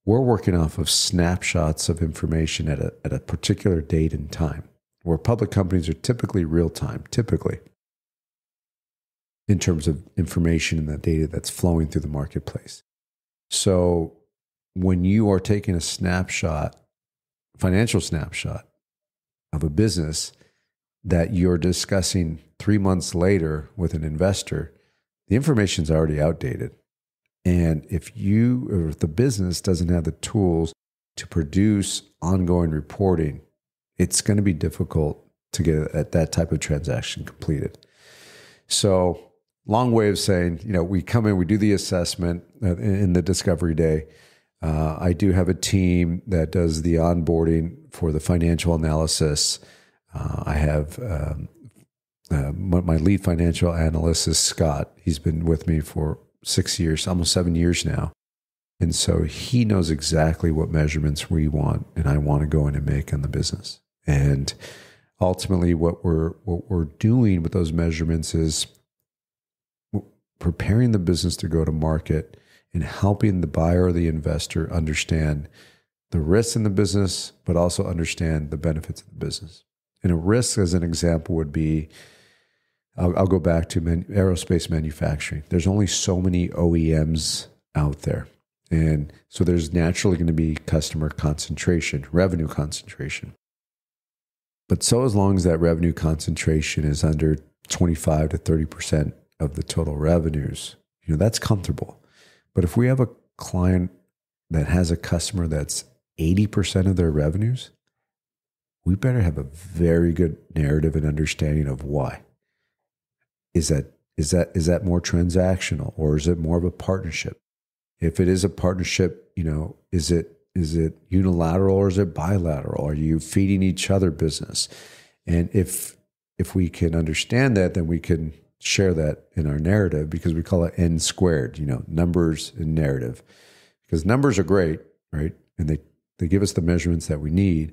we're working off of snapshots of information at a particular date and time, where public companies are typically real time, typically, in terms of information and the data that's flowing through the marketplace. So when you are taking a snapshot, financial snapshot of a business that you're discussing 3 months later with an investor, the information's already outdated. And if you or if the business doesn't have the tools to produce ongoing reporting, it's going to be difficult to get that type of transaction completed. So, long way of saying, we come in, we do the assessment in the discovery day. I do have a team that does the onboarding for the financial analysis. I have my lead financial analyst is Scott. He's been with me for 6 years, almost 7 years now. And so he knows exactly what measurements we want and I want to go in and make on the business. And ultimately what we're doing with those measurements is preparing the business to go to market and helping the buyer or the investor understand the risks in the business, but also understand the benefits of the business. And a risk, as an example, would be, I'll go back to aerospace manufacturing. There's only so many OEMs out there. And so there's naturally going to be customer concentration, revenue concentration. But so as long as that revenue concentration is under 25 to 30% of the total revenues, that's comfortable. But if we have a client that has a customer that's 80% of their revenues, we better have a very good narrative and understanding of why. Is that more transactional, or is it more of a partnership? If it is a partnership, is it unilateral or is it bilateral? Are you feeding each other business? And if we can understand that, then we can share that in our narrative, because we call it N squared, numbers and narrative. Because numbers are great, right? And they give us the measurements that we need.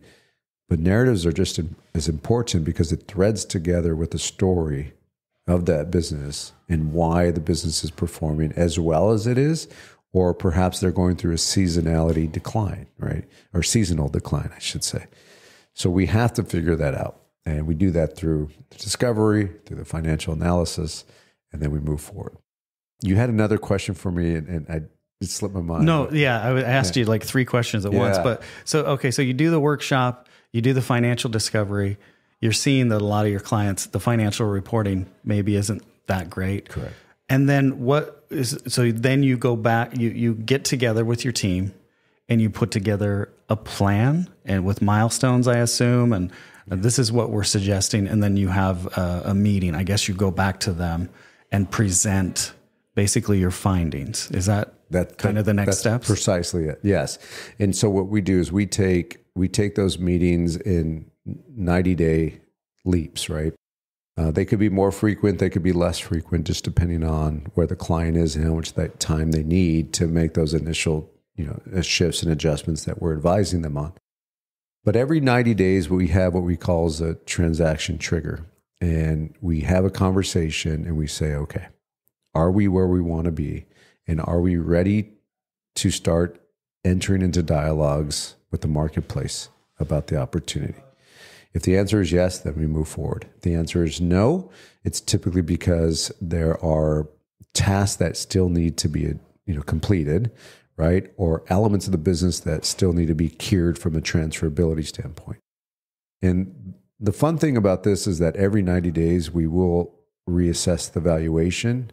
But narratives are just as important because it threads together with the story of that business and why the business is performing as well as it is, or perhaps they're going through a seasonality decline, right? Or seasonal decline, I should say. So we have to figure that out. And we do that through the discovery, through the financial analysis, and then we move forward. You had another question for me, and it slipped my mind. No, yeah, I asked you like 3 questions at once. But so you do the workshop, you do the financial discovery. You're seeing that a lot of your clients, the financial reporting maybe isn't that great. Correct. And then then you go back, you get together with your team and you put together a plan and with milestones, I assume, and this is what we're suggesting. And then you have a meeting. I guess you go back to them and present basically your findings. Is that kind of the next steps? Precisely it. Yes. And so what we do is we take those meetings in 90-day leaps, right? They could be more frequent, they could be less frequent, just depending on where the client is and how much that time they need to make those initial, shifts and adjustments that we're advising them on. But every 90 days, we have what we call as a transaction trigger. And we have a conversation and we say, okay, are we where we want to be? And are we ready to start entering into dialogues with the marketplace about the opportunity? If the answer is yes, then we move forward. If the answer is no, it's typically because there are tasks that still need to be, completed, right? Or elements of the business that still need to be cured from a transferability standpoint. And the fun thing about this is that every 90 days we will reassess the valuation,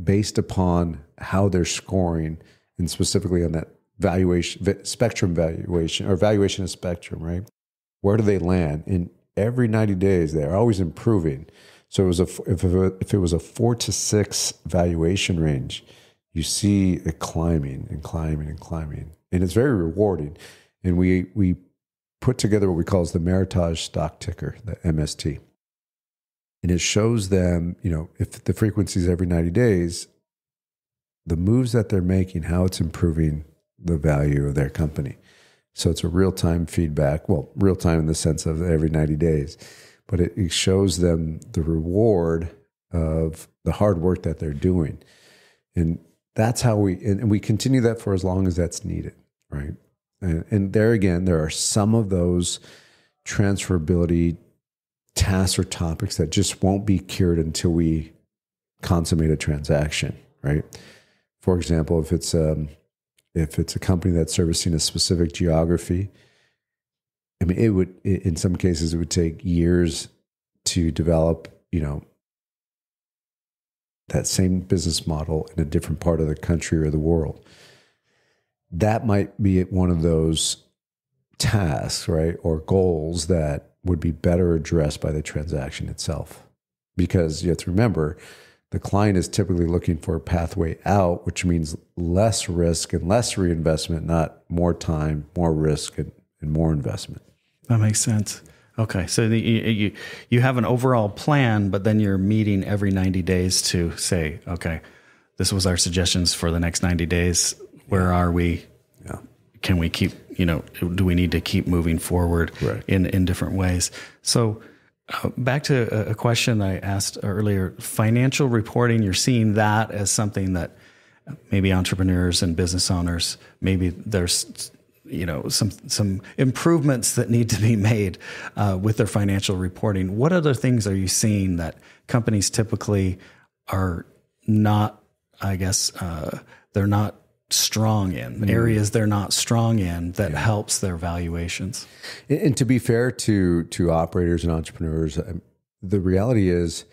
based upon how they're scoring, and specifically on that valuation, spectrum valuation, or valuation of spectrum, right? Where do they land? In every 90 days, they're always improving. So if it was a 4 to 6 valuation range, you see it climbing and climbing and climbing. And it's very rewarding. And we put together what we call the Meritage Stock Ticker, the MST. And it shows them, if the frequency is every 90 days, the moves that they're making, how it's improving the value of their company. So it's a real-time feedback, real-time in the sense of every 90 days, but it shows them the reward of the hard work that they're doing. And that's how and we continue that for as long as that's needed, right? And there again, there are some of those transferability tasks or topics that just won't be cured until we consummate a transaction, right? For example, if it's a company that's servicing a specific geography, I mean, in some cases, it would take years to develop, that same business model in a different part of the country or the world. That might be one of those tasks, right, or goals that would be better addressed by the transaction itself. Because you have to remember, the client is typically looking for a pathway out, which means less risk and less reinvestment, not more time, more risk, and more investment. That makes sense. Okay, so you have an overall plan, but then you're meeting every 90 days to say, okay, this was our suggestions for the next 90 days. Where are we? Yeah. Can we keep, do we need to keep moving forward in different ways? So back to a question I asked earlier, financial reporting, you're seeing that as something that maybe entrepreneurs and business owners, maybe there's some improvements that need to be made with their financial reporting. What other things are you seeing that companies typically are not, I guess, they're not strong in, areas they're not strong in that helps their valuations? And to be fair to operators and entrepreneurs, the reality is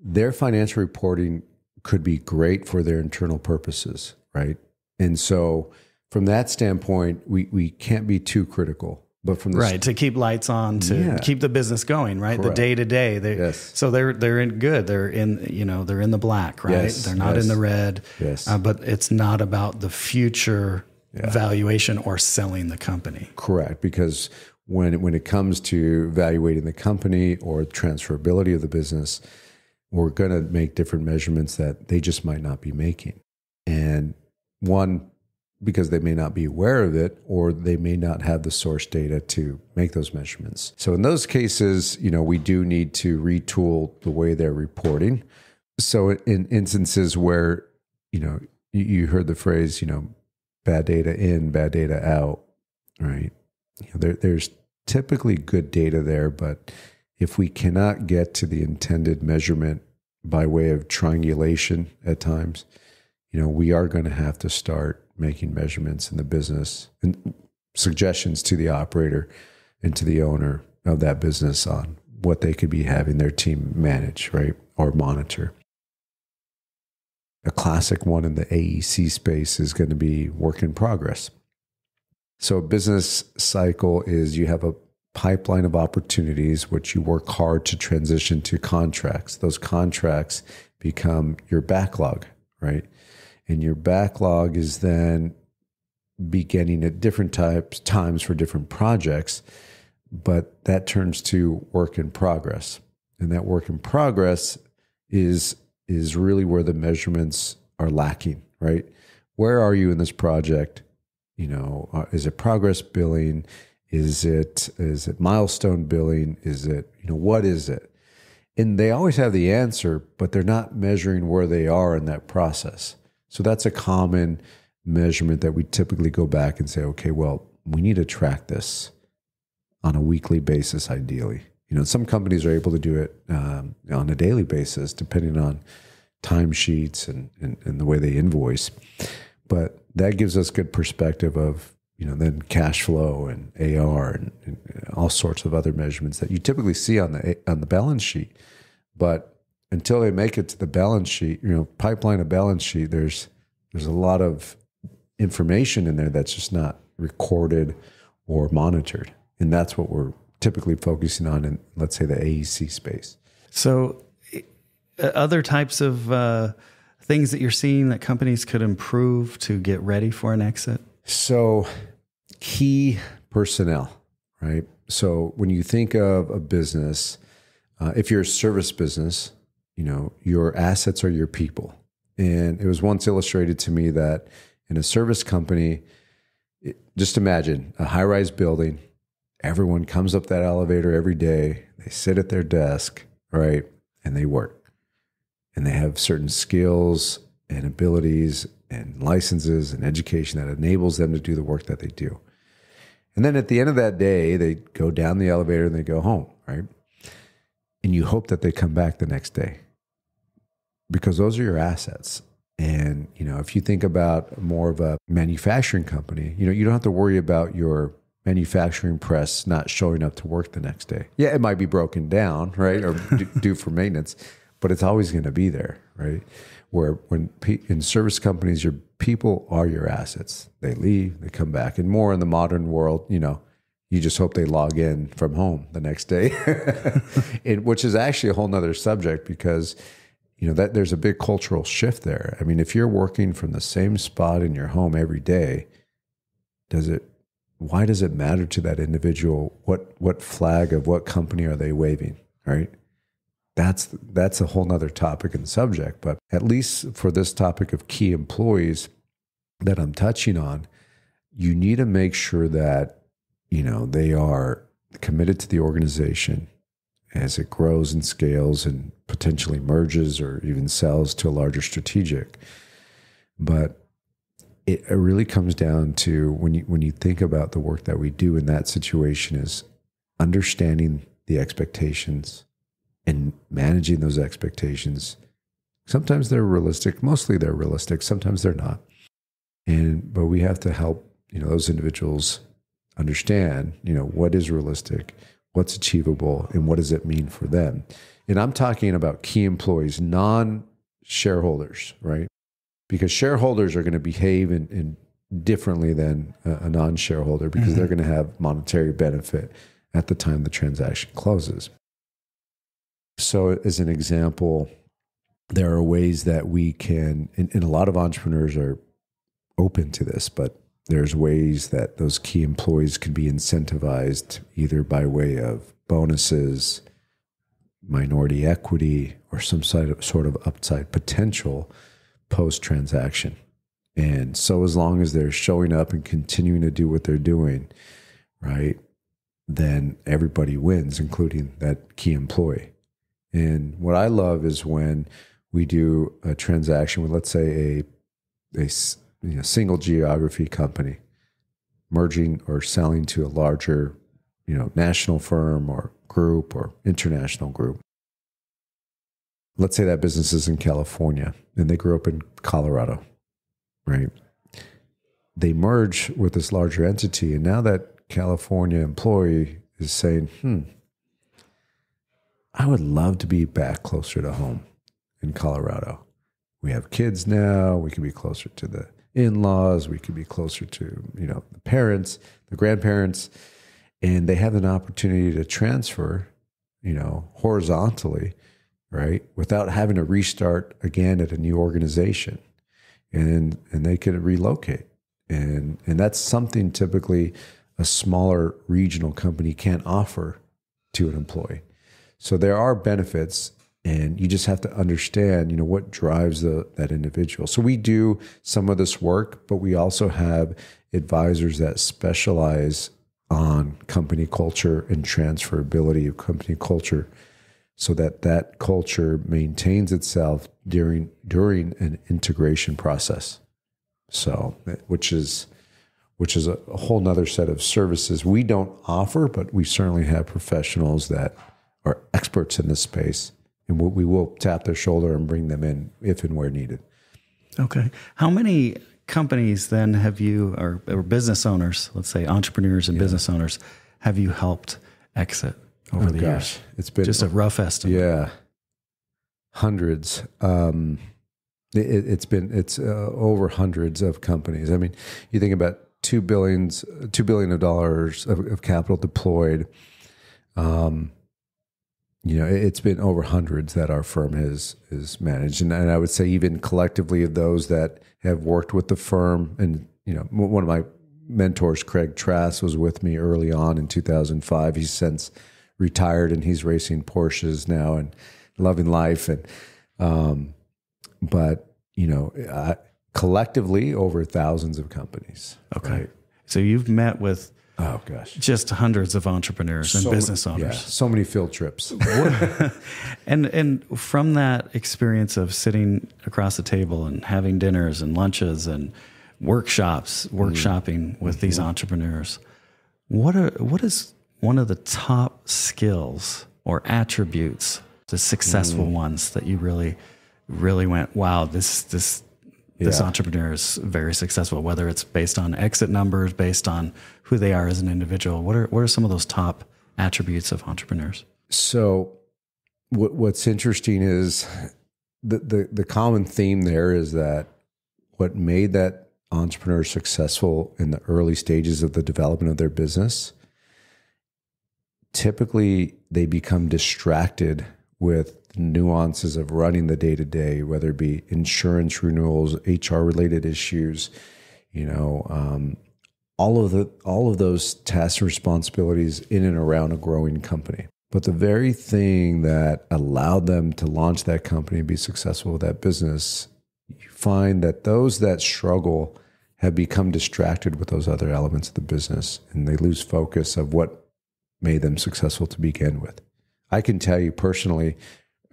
their financial reporting could be great for their internal purposes, right? And so from that standpoint, we can't be too critical. But from the to keep lights on, to keep the business going, right? Correct. The day to day. So they're in good. They're in they're in the black, right? Yes. They're not in the red. Yes. But it's not about the future valuation or selling the company. Correct, because when it comes to evaluating the company or transferability of the business, we're going to make different measurements that they just might not be making. And one, because they may not be aware of it, or they may not have the source data to make those measurements. So in those cases, we do need to retool the way they're reporting. So in instances where, you heard the phrase, bad data in, bad data out, right? There's typically good data there, but if we cannot get to the intended measurement by way of triangulation at times, we are going to have to start making measurements in the business and suggestions to the operator and to the owner of that business on what they could be having their team manage, right, or monitor. A classic one in the AEC space is going to be work in progress. So a business cycle is you have a pipeline of opportunities which you work hard to transition to contracts. Those contracts become your backlog, right? And your backlog is then beginning at different times for different projects, but that turns to work in progress. And that work in progress is really where the measurements are lacking, right? Where are you in this project? Is it progress billing? Is it milestone billing? Is it, what is it? And they always have the answer, but they're not measuring where they are in that process. So that's a common measurement that we typically go back and say, okay, well, we need to track this on a weekly basis, ideally. Some companies are able to do it on a daily basis, depending on timesheets and the way they invoice. But that gives us good perspective of, then cash flow and AR and all sorts of other measurements that you typically see on the balance sheet. But until they make it to the balance sheet, pipeline of balance sheet, there's a lot of information in there that's just not recorded or monitored. And that's what we're typically focusing on in, let's say, the AEC space. So other types of things that you're seeing that companies could improve to get ready for an exit? So key personnel, right? So when you think of a business, if you're a service business, your assets are your people. And it was once illustrated to me that in a service company, just imagine a high-rise building. Everyone comes up that elevator every day. They sit at their desk, right? And they work. And they have certain skills and abilities and licenses and education that enables them to do the work that they do. And then at the end of that day, they go down the elevator and they go home, right? And you hope that they come back the next day because those are your assets. And, if you think about more of a manufacturing company, you don't have to worry about your manufacturing press not showing up to work the next day. Yeah, it might be broken down, right? Or due for maintenance, but it's always going to be there, right? Where in service companies, your people are your assets. They leave, they come back. And more in the modern world, you just hope they log in from home the next day, which is actually a whole nother subject because, that there's a big cultural shift there. I mean, if you're working from the same spot in your home every day, why does it matter to that individual? What flag of what company are they waving, right? That's a whole nother topic and subject. But at least for this topic of key employees that I'm touching on, you need to make sure that, they are committed to the organization as it grows and scales and potentially merges or even sells to a larger strategic. But it really comes down to when you think about the work that we do in that situation is understanding the expectations and managing those expectations. Sometimes they're realistic. Mostly they're realistic. Sometimes they're not. But we have to help, those individuals understand, what is realistic, what's achievable, and what does it mean for them. And I'm talking about key employees, non-shareholders, right? Because shareholders are going to behave in differently than a non-shareholder because they're going to have monetary benefit at the time the transaction closes. So as an example, there are ways that we can, and a lot of entrepreneurs are open to this, but there's ways that those key employees can be incentivized either by way of bonuses, minority equity, or some sort of upside potential post-transaction. And so as long as they're showing up and continuing to do what they're doing, right, then everybody wins, including that key employee. And what I love is when we do a transaction with, let's say, a single geography company merging or selling to a larger, national firm or group or international group. Let's say that business is in California and they grew up in Colorado, right? They merge with this larger entity, and now that California employee is saying, I would love to be back closer to home in Colorado. We have kids now. We can be closer to the in-laws. We can be closer to, the parents, the grandparents, and they have an opportunity to transfer, horizontally, right, without having to restart again at a new organization, and they could relocate, and that's something typically a smaller regional company can't offer to an employee. So there are benefits, and you just have to understand, what drives that individual. So we do some of this work, but we also have advisors that specialize on company culture and transferability of company culture so that culture maintains itself during an integration process. So, which is a whole nother set of services we don't offer, but we certainly have professionals that are experts in this space, and we will tap their shoulder and bring them in if and where needed. Okay. How many companies then have you, or business owners, let's say entrepreneurs and business owners, have you helped exit over the years? It's been just a rough estimate. Yeah. Hundreds. It's over hundreds of companies. I mean, you think about $2 billion of capital deployed. It's been over hundreds that our firm has managed. And I would say even collectively of those that have worked with the firm, and, one of my mentors, Craig Trask, was with me early on in 2005. He's since retired and he's racing Porsches now and loving life. And, collectively over thousands of companies. Okay. Right? So you've met with Oh gosh. Just hundreds of entrepreneurs and business owners. Yeah, so many field trips. And from that experience of sitting across the table and having dinners and lunches and workshopping with these entrepreneurs, what is one of the top skills or attributes, the successful ones that you really, really went, wow, this entrepreneur is very successful, whether it's based on exit numbers, based on who they are as an individual? What are some of those top attributes of entrepreneurs? So what's interesting is the common theme there is that what made that entrepreneur successful in the early stages of the development of their business, typically they become distracted with nuances of running the day-to-day, whether it be insurance renewals, HR related issues, all of those tasks and responsibilities in and around a growing company. But the very thing that allowed them to launch that company and be successful with that business, you find that those that struggle have become distracted with those other elements of the business, and they lose focus of what made them successful to begin with. I can tell you personally,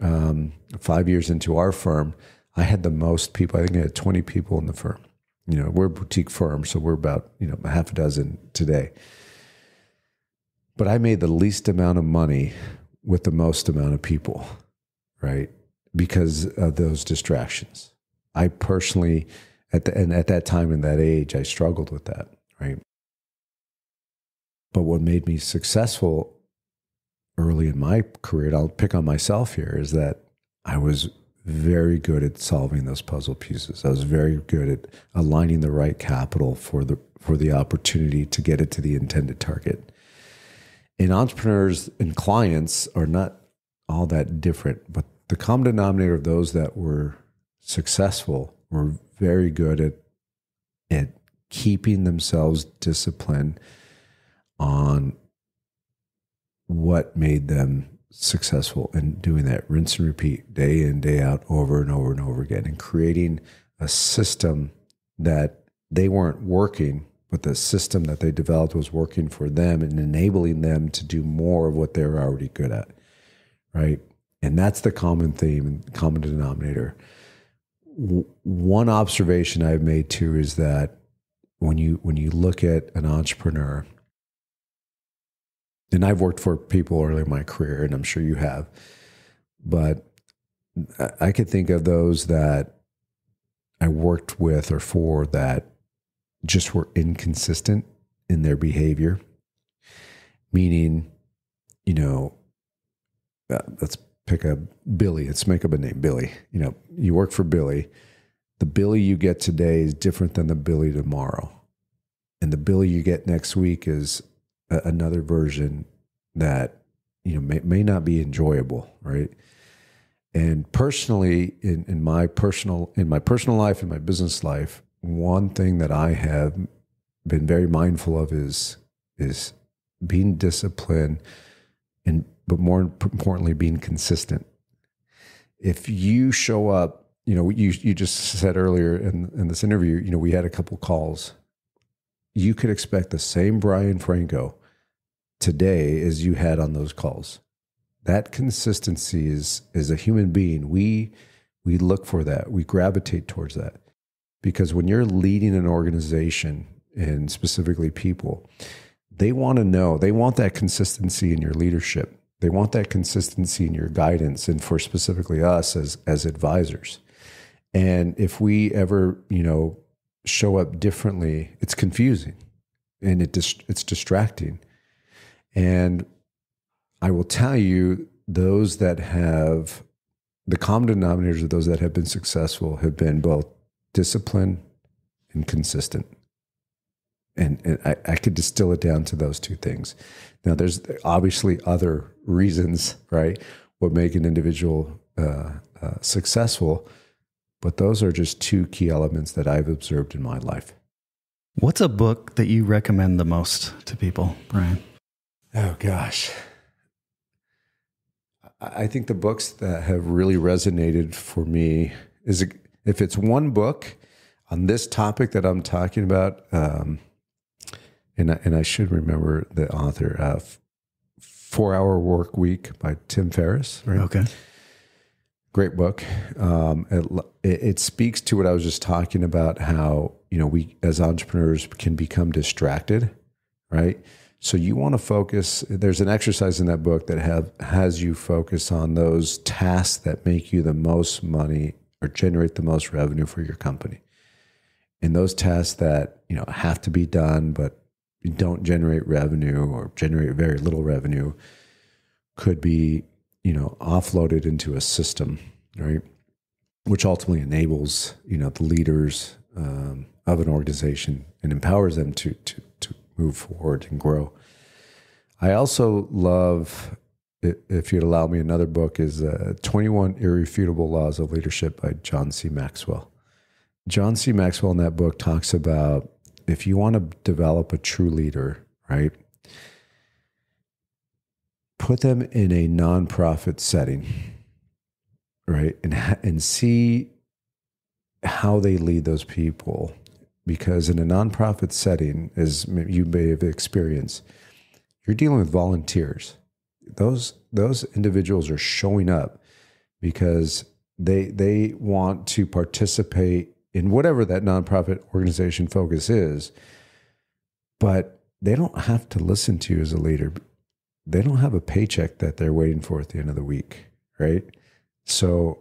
5 years into our firm, I had the most people. I think I had 20 people in the firm. We're a boutique firm, so we're about, half a dozen today. But I made the least amount of money with the most amount of people, right? Because of those distractions. I personally, at that time and that age, I struggled with that, right? But what made me successful early in my career, and I'll pick on myself here, is that I was very good at solving those puzzle pieces. I was very good at aligning the right capital for the opportunity to get it to the intended target. And entrepreneurs and clients are not all that different, but the common denominator of those that were successful were very good at keeping themselves disciplined on what made them successful and doing that rinse and repeat day in, day out, over and over and over again, and creating a system that they weren't working, but the system that they developed was working for them and enabling them to do more of what they were already good at, right? And that's the common theme and common denominator. One observation I've made too is that when you look at an entrepreneur, and I've worked for people early in my career, and I'm sure you have, but I could think of those that I worked with or for that just were inconsistent in their behavior. Meaning, let's pick a Billy. Let's make up a name, Billy. You work for Billy. The Billy you get today is different than the Billy tomorrow. And the Billy you get next week is another version that may not be enjoyable, right? And personally, in my personal life, in my business life, one thing that I have been very mindful of is being disciplined, but more importantly, being consistent. If you show up, you just said earlier in this interview, we had a couple calls. You could expect the same Brian Franco today as you had on those calls. That consistency is a human being. We look for that. We gravitate towards that. Because when you're leading an organization, and specifically people, they want to know, they want that consistency in your leadership. They want that consistency in your guidance, and for specifically us as advisors. And if we ever, show up differently, it's confusing and it's distracting. And I will tell you, those that have, the common denominators of those that have been successful have been both disciplined and consistent. And I could distill it down to those two things. Now, there's obviously other reasons, right, what make an individual successful, but those are just two key elements that I've observed in my life. What's a book that you recommend the most to people, Brian? Oh, gosh. I think the books that have really resonated for me is, if it's one book on this topic that I'm talking about, and I should remember the author, 4 Hour Work Week by Tim Ferriss. Right? Okay. Great book. It speaks to what I was just talking about, how, we as entrepreneurs can become distracted, right? So you want to focus. There's an exercise in that book that has you focus on those tasks that make you the most money or generate the most revenue for your company. And those tasks that, have to be done, but don't generate revenue or generate very little revenue could be, offloaded into a system, right? Which ultimately enables, the leaders of an organization and empowers them to move forward and grow. I also love, if you'd allow me, another book is 21 Irrefutable Laws of Leadership by John C. Maxwell. John C. Maxwell in that book talks about, if you want to develop a true leader, right, put them in a nonprofit setting, right, and see how they lead those people. Because in a nonprofit setting, as you may have experienced, you're dealing with volunteers. Those individuals are showing up because they want to participate in whatever that nonprofit organization focus is, but they don't have to listen to you as a leader. They don't have a paycheck that they're waiting for at the end of the week, right? So,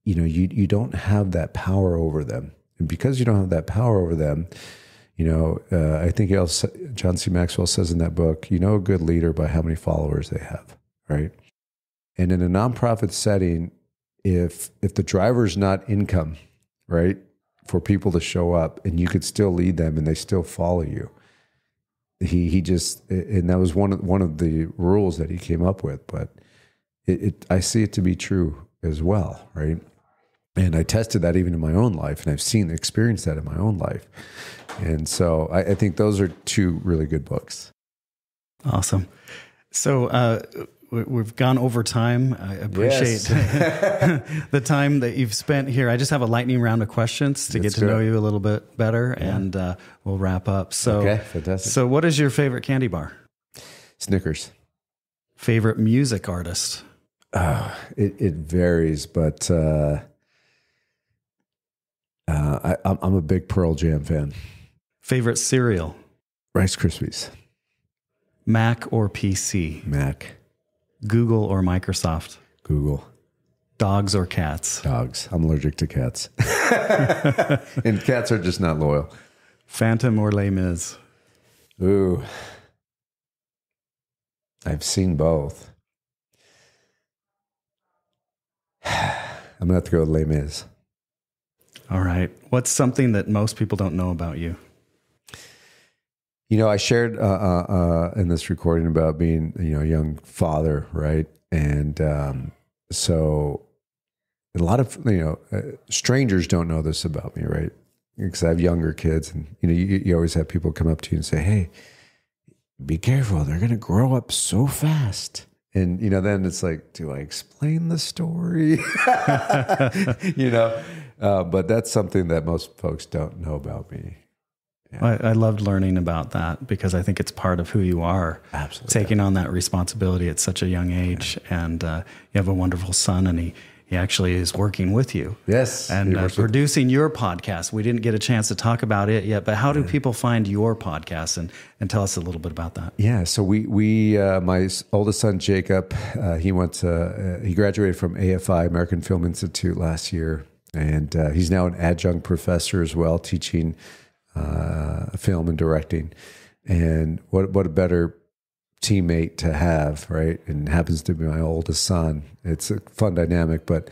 you don't have that power over them. And because you don't have that power over them, I think John C. Maxwell says in that book, a good leader by how many followers they have, right? And in a nonprofit setting, if the driver's not income, right, for people to show up, and you could still lead them and they still follow you, he just, and that was one of the rules that he came up with. But I see it to be true as well, right? And I tested that even in my own life, and I've experienced that in my own life. And so I think those are two really good books. Awesome. So we've gone over time. I appreciate the time that you've spent here. I just have a lightning round of questions to get to know you a little bit better, and we'll wrap up. So, okay, fantastic. So what is your favorite candy bar? Snickers. Favorite music artist? It varies, but I'm a big Pearl Jam fan. Favorite cereal? Rice Krispies. Mac or PC? Mac. Google or Microsoft? Google. Dogs or cats? Dogs. I'm allergic to cats. And cats are just not loyal. Phantom or Les Mis? Ooh. I've seen both. I'm going to have to go with Les Mis. All right. What's something that most people don't know about you? I shared in this recording about being, a young father, right? And so a lot of, strangers don't know this about me, right? Because I have younger kids, and, you always have people come up to you and say, hey, be careful. They're going to grow up so fast. And, then it's like, do I explain the story? But that's something that most folks don't know about me. Yeah. I loved learning about that because I think it's part of who you are. Absolutely. Taking on that responsibility at such a young age. Yeah. And you have a wonderful son, and he actually is working with you. Yes. And producing your podcast. We didn't get a chance to talk about it yet, but how do people find your podcast? And tell us a little bit about that. Yeah. So we my oldest son, Jacob, he graduated from AFI, American Film Institute, last year. And he's now an adjunct professor as well, teaching film and directing. And what a better teammate to have, right? And happens to be my oldest son. It's a fun dynamic, but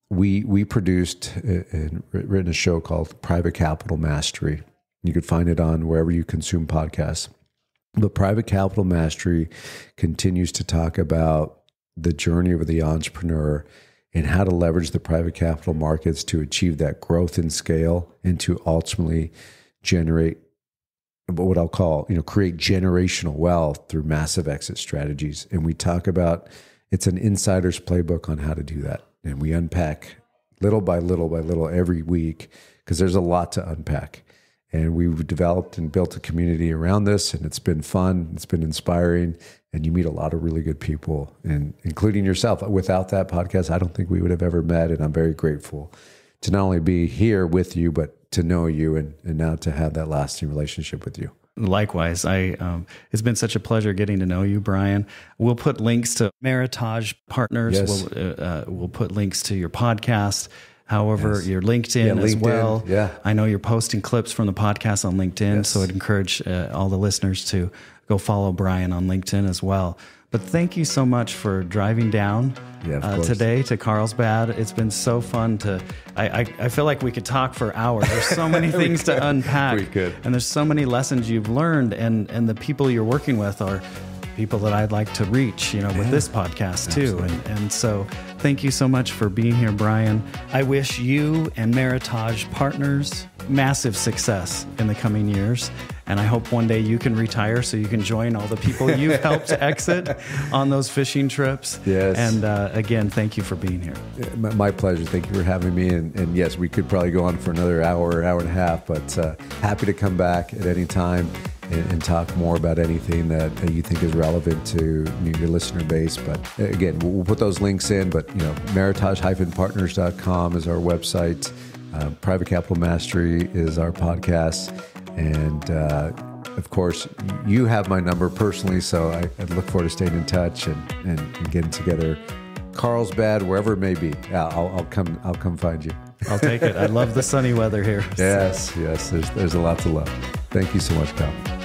we produced and written a show called Private Capital Mastery. You could find it on wherever you consume podcasts. But Private Capital Mastery continues to talk about the journey of the entrepreneur and how to leverage the private capital markets to achieve that growth and scale, and to ultimately generate what I'll call, create generational wealth through massive exit strategies. And we talk about, it's an insider's playbook on how to do that. And we unpack little by little by little every week, because there's a lot to unpack. And we've developed and built a community around this, and it's been fun. It's been inspiring, and you meet a lot of really good people, and including yourself. Without that podcast, I don't think we would have ever met, and I'm very grateful to not only be here with you, but to know you and now to have that lasting relationship with you. Likewise, it's been such a pleasure getting to know you, Brian. We'll put links to Meritage Partners. Yes. We'll put links to your podcast. However, your LinkedIn as well. Yeah. I know you're posting clips from the podcast on LinkedIn, so I'd encourage all the listeners to go follow Brian on LinkedIn as well. But thank you so much for driving down today to Carlsbad. It's been so fun I feel like we could talk for hours. There's so many things to unpack. We could. And there's so many lessons you've learned, and the people you're working with are people that I'd like to reach, with this podcast too. And so thank you so much for being here, Brian. I wish you and Meritage Partners massive success in the coming years. And I hope one day you can retire so you can join all the people you've helped exit on those fishing trips. Yes. And again, thank you for being here. My pleasure. Thank you for having me. And yes, we could probably go on for another hour and a half, but happy to come back at any time and talk more about anything that you think is relevant to your listener base. But again, we'll put those links in, but meritage-partners.com is our website. Private Capital Mastery is our podcast. And of course, you have my number personally, so I look forward to staying in touch and getting together. Carlsbad, wherever it may be, I'll come find you. I'll take it. I love the sunny weather here. Yes, there's a lot to love. Thank you so much, Kyle.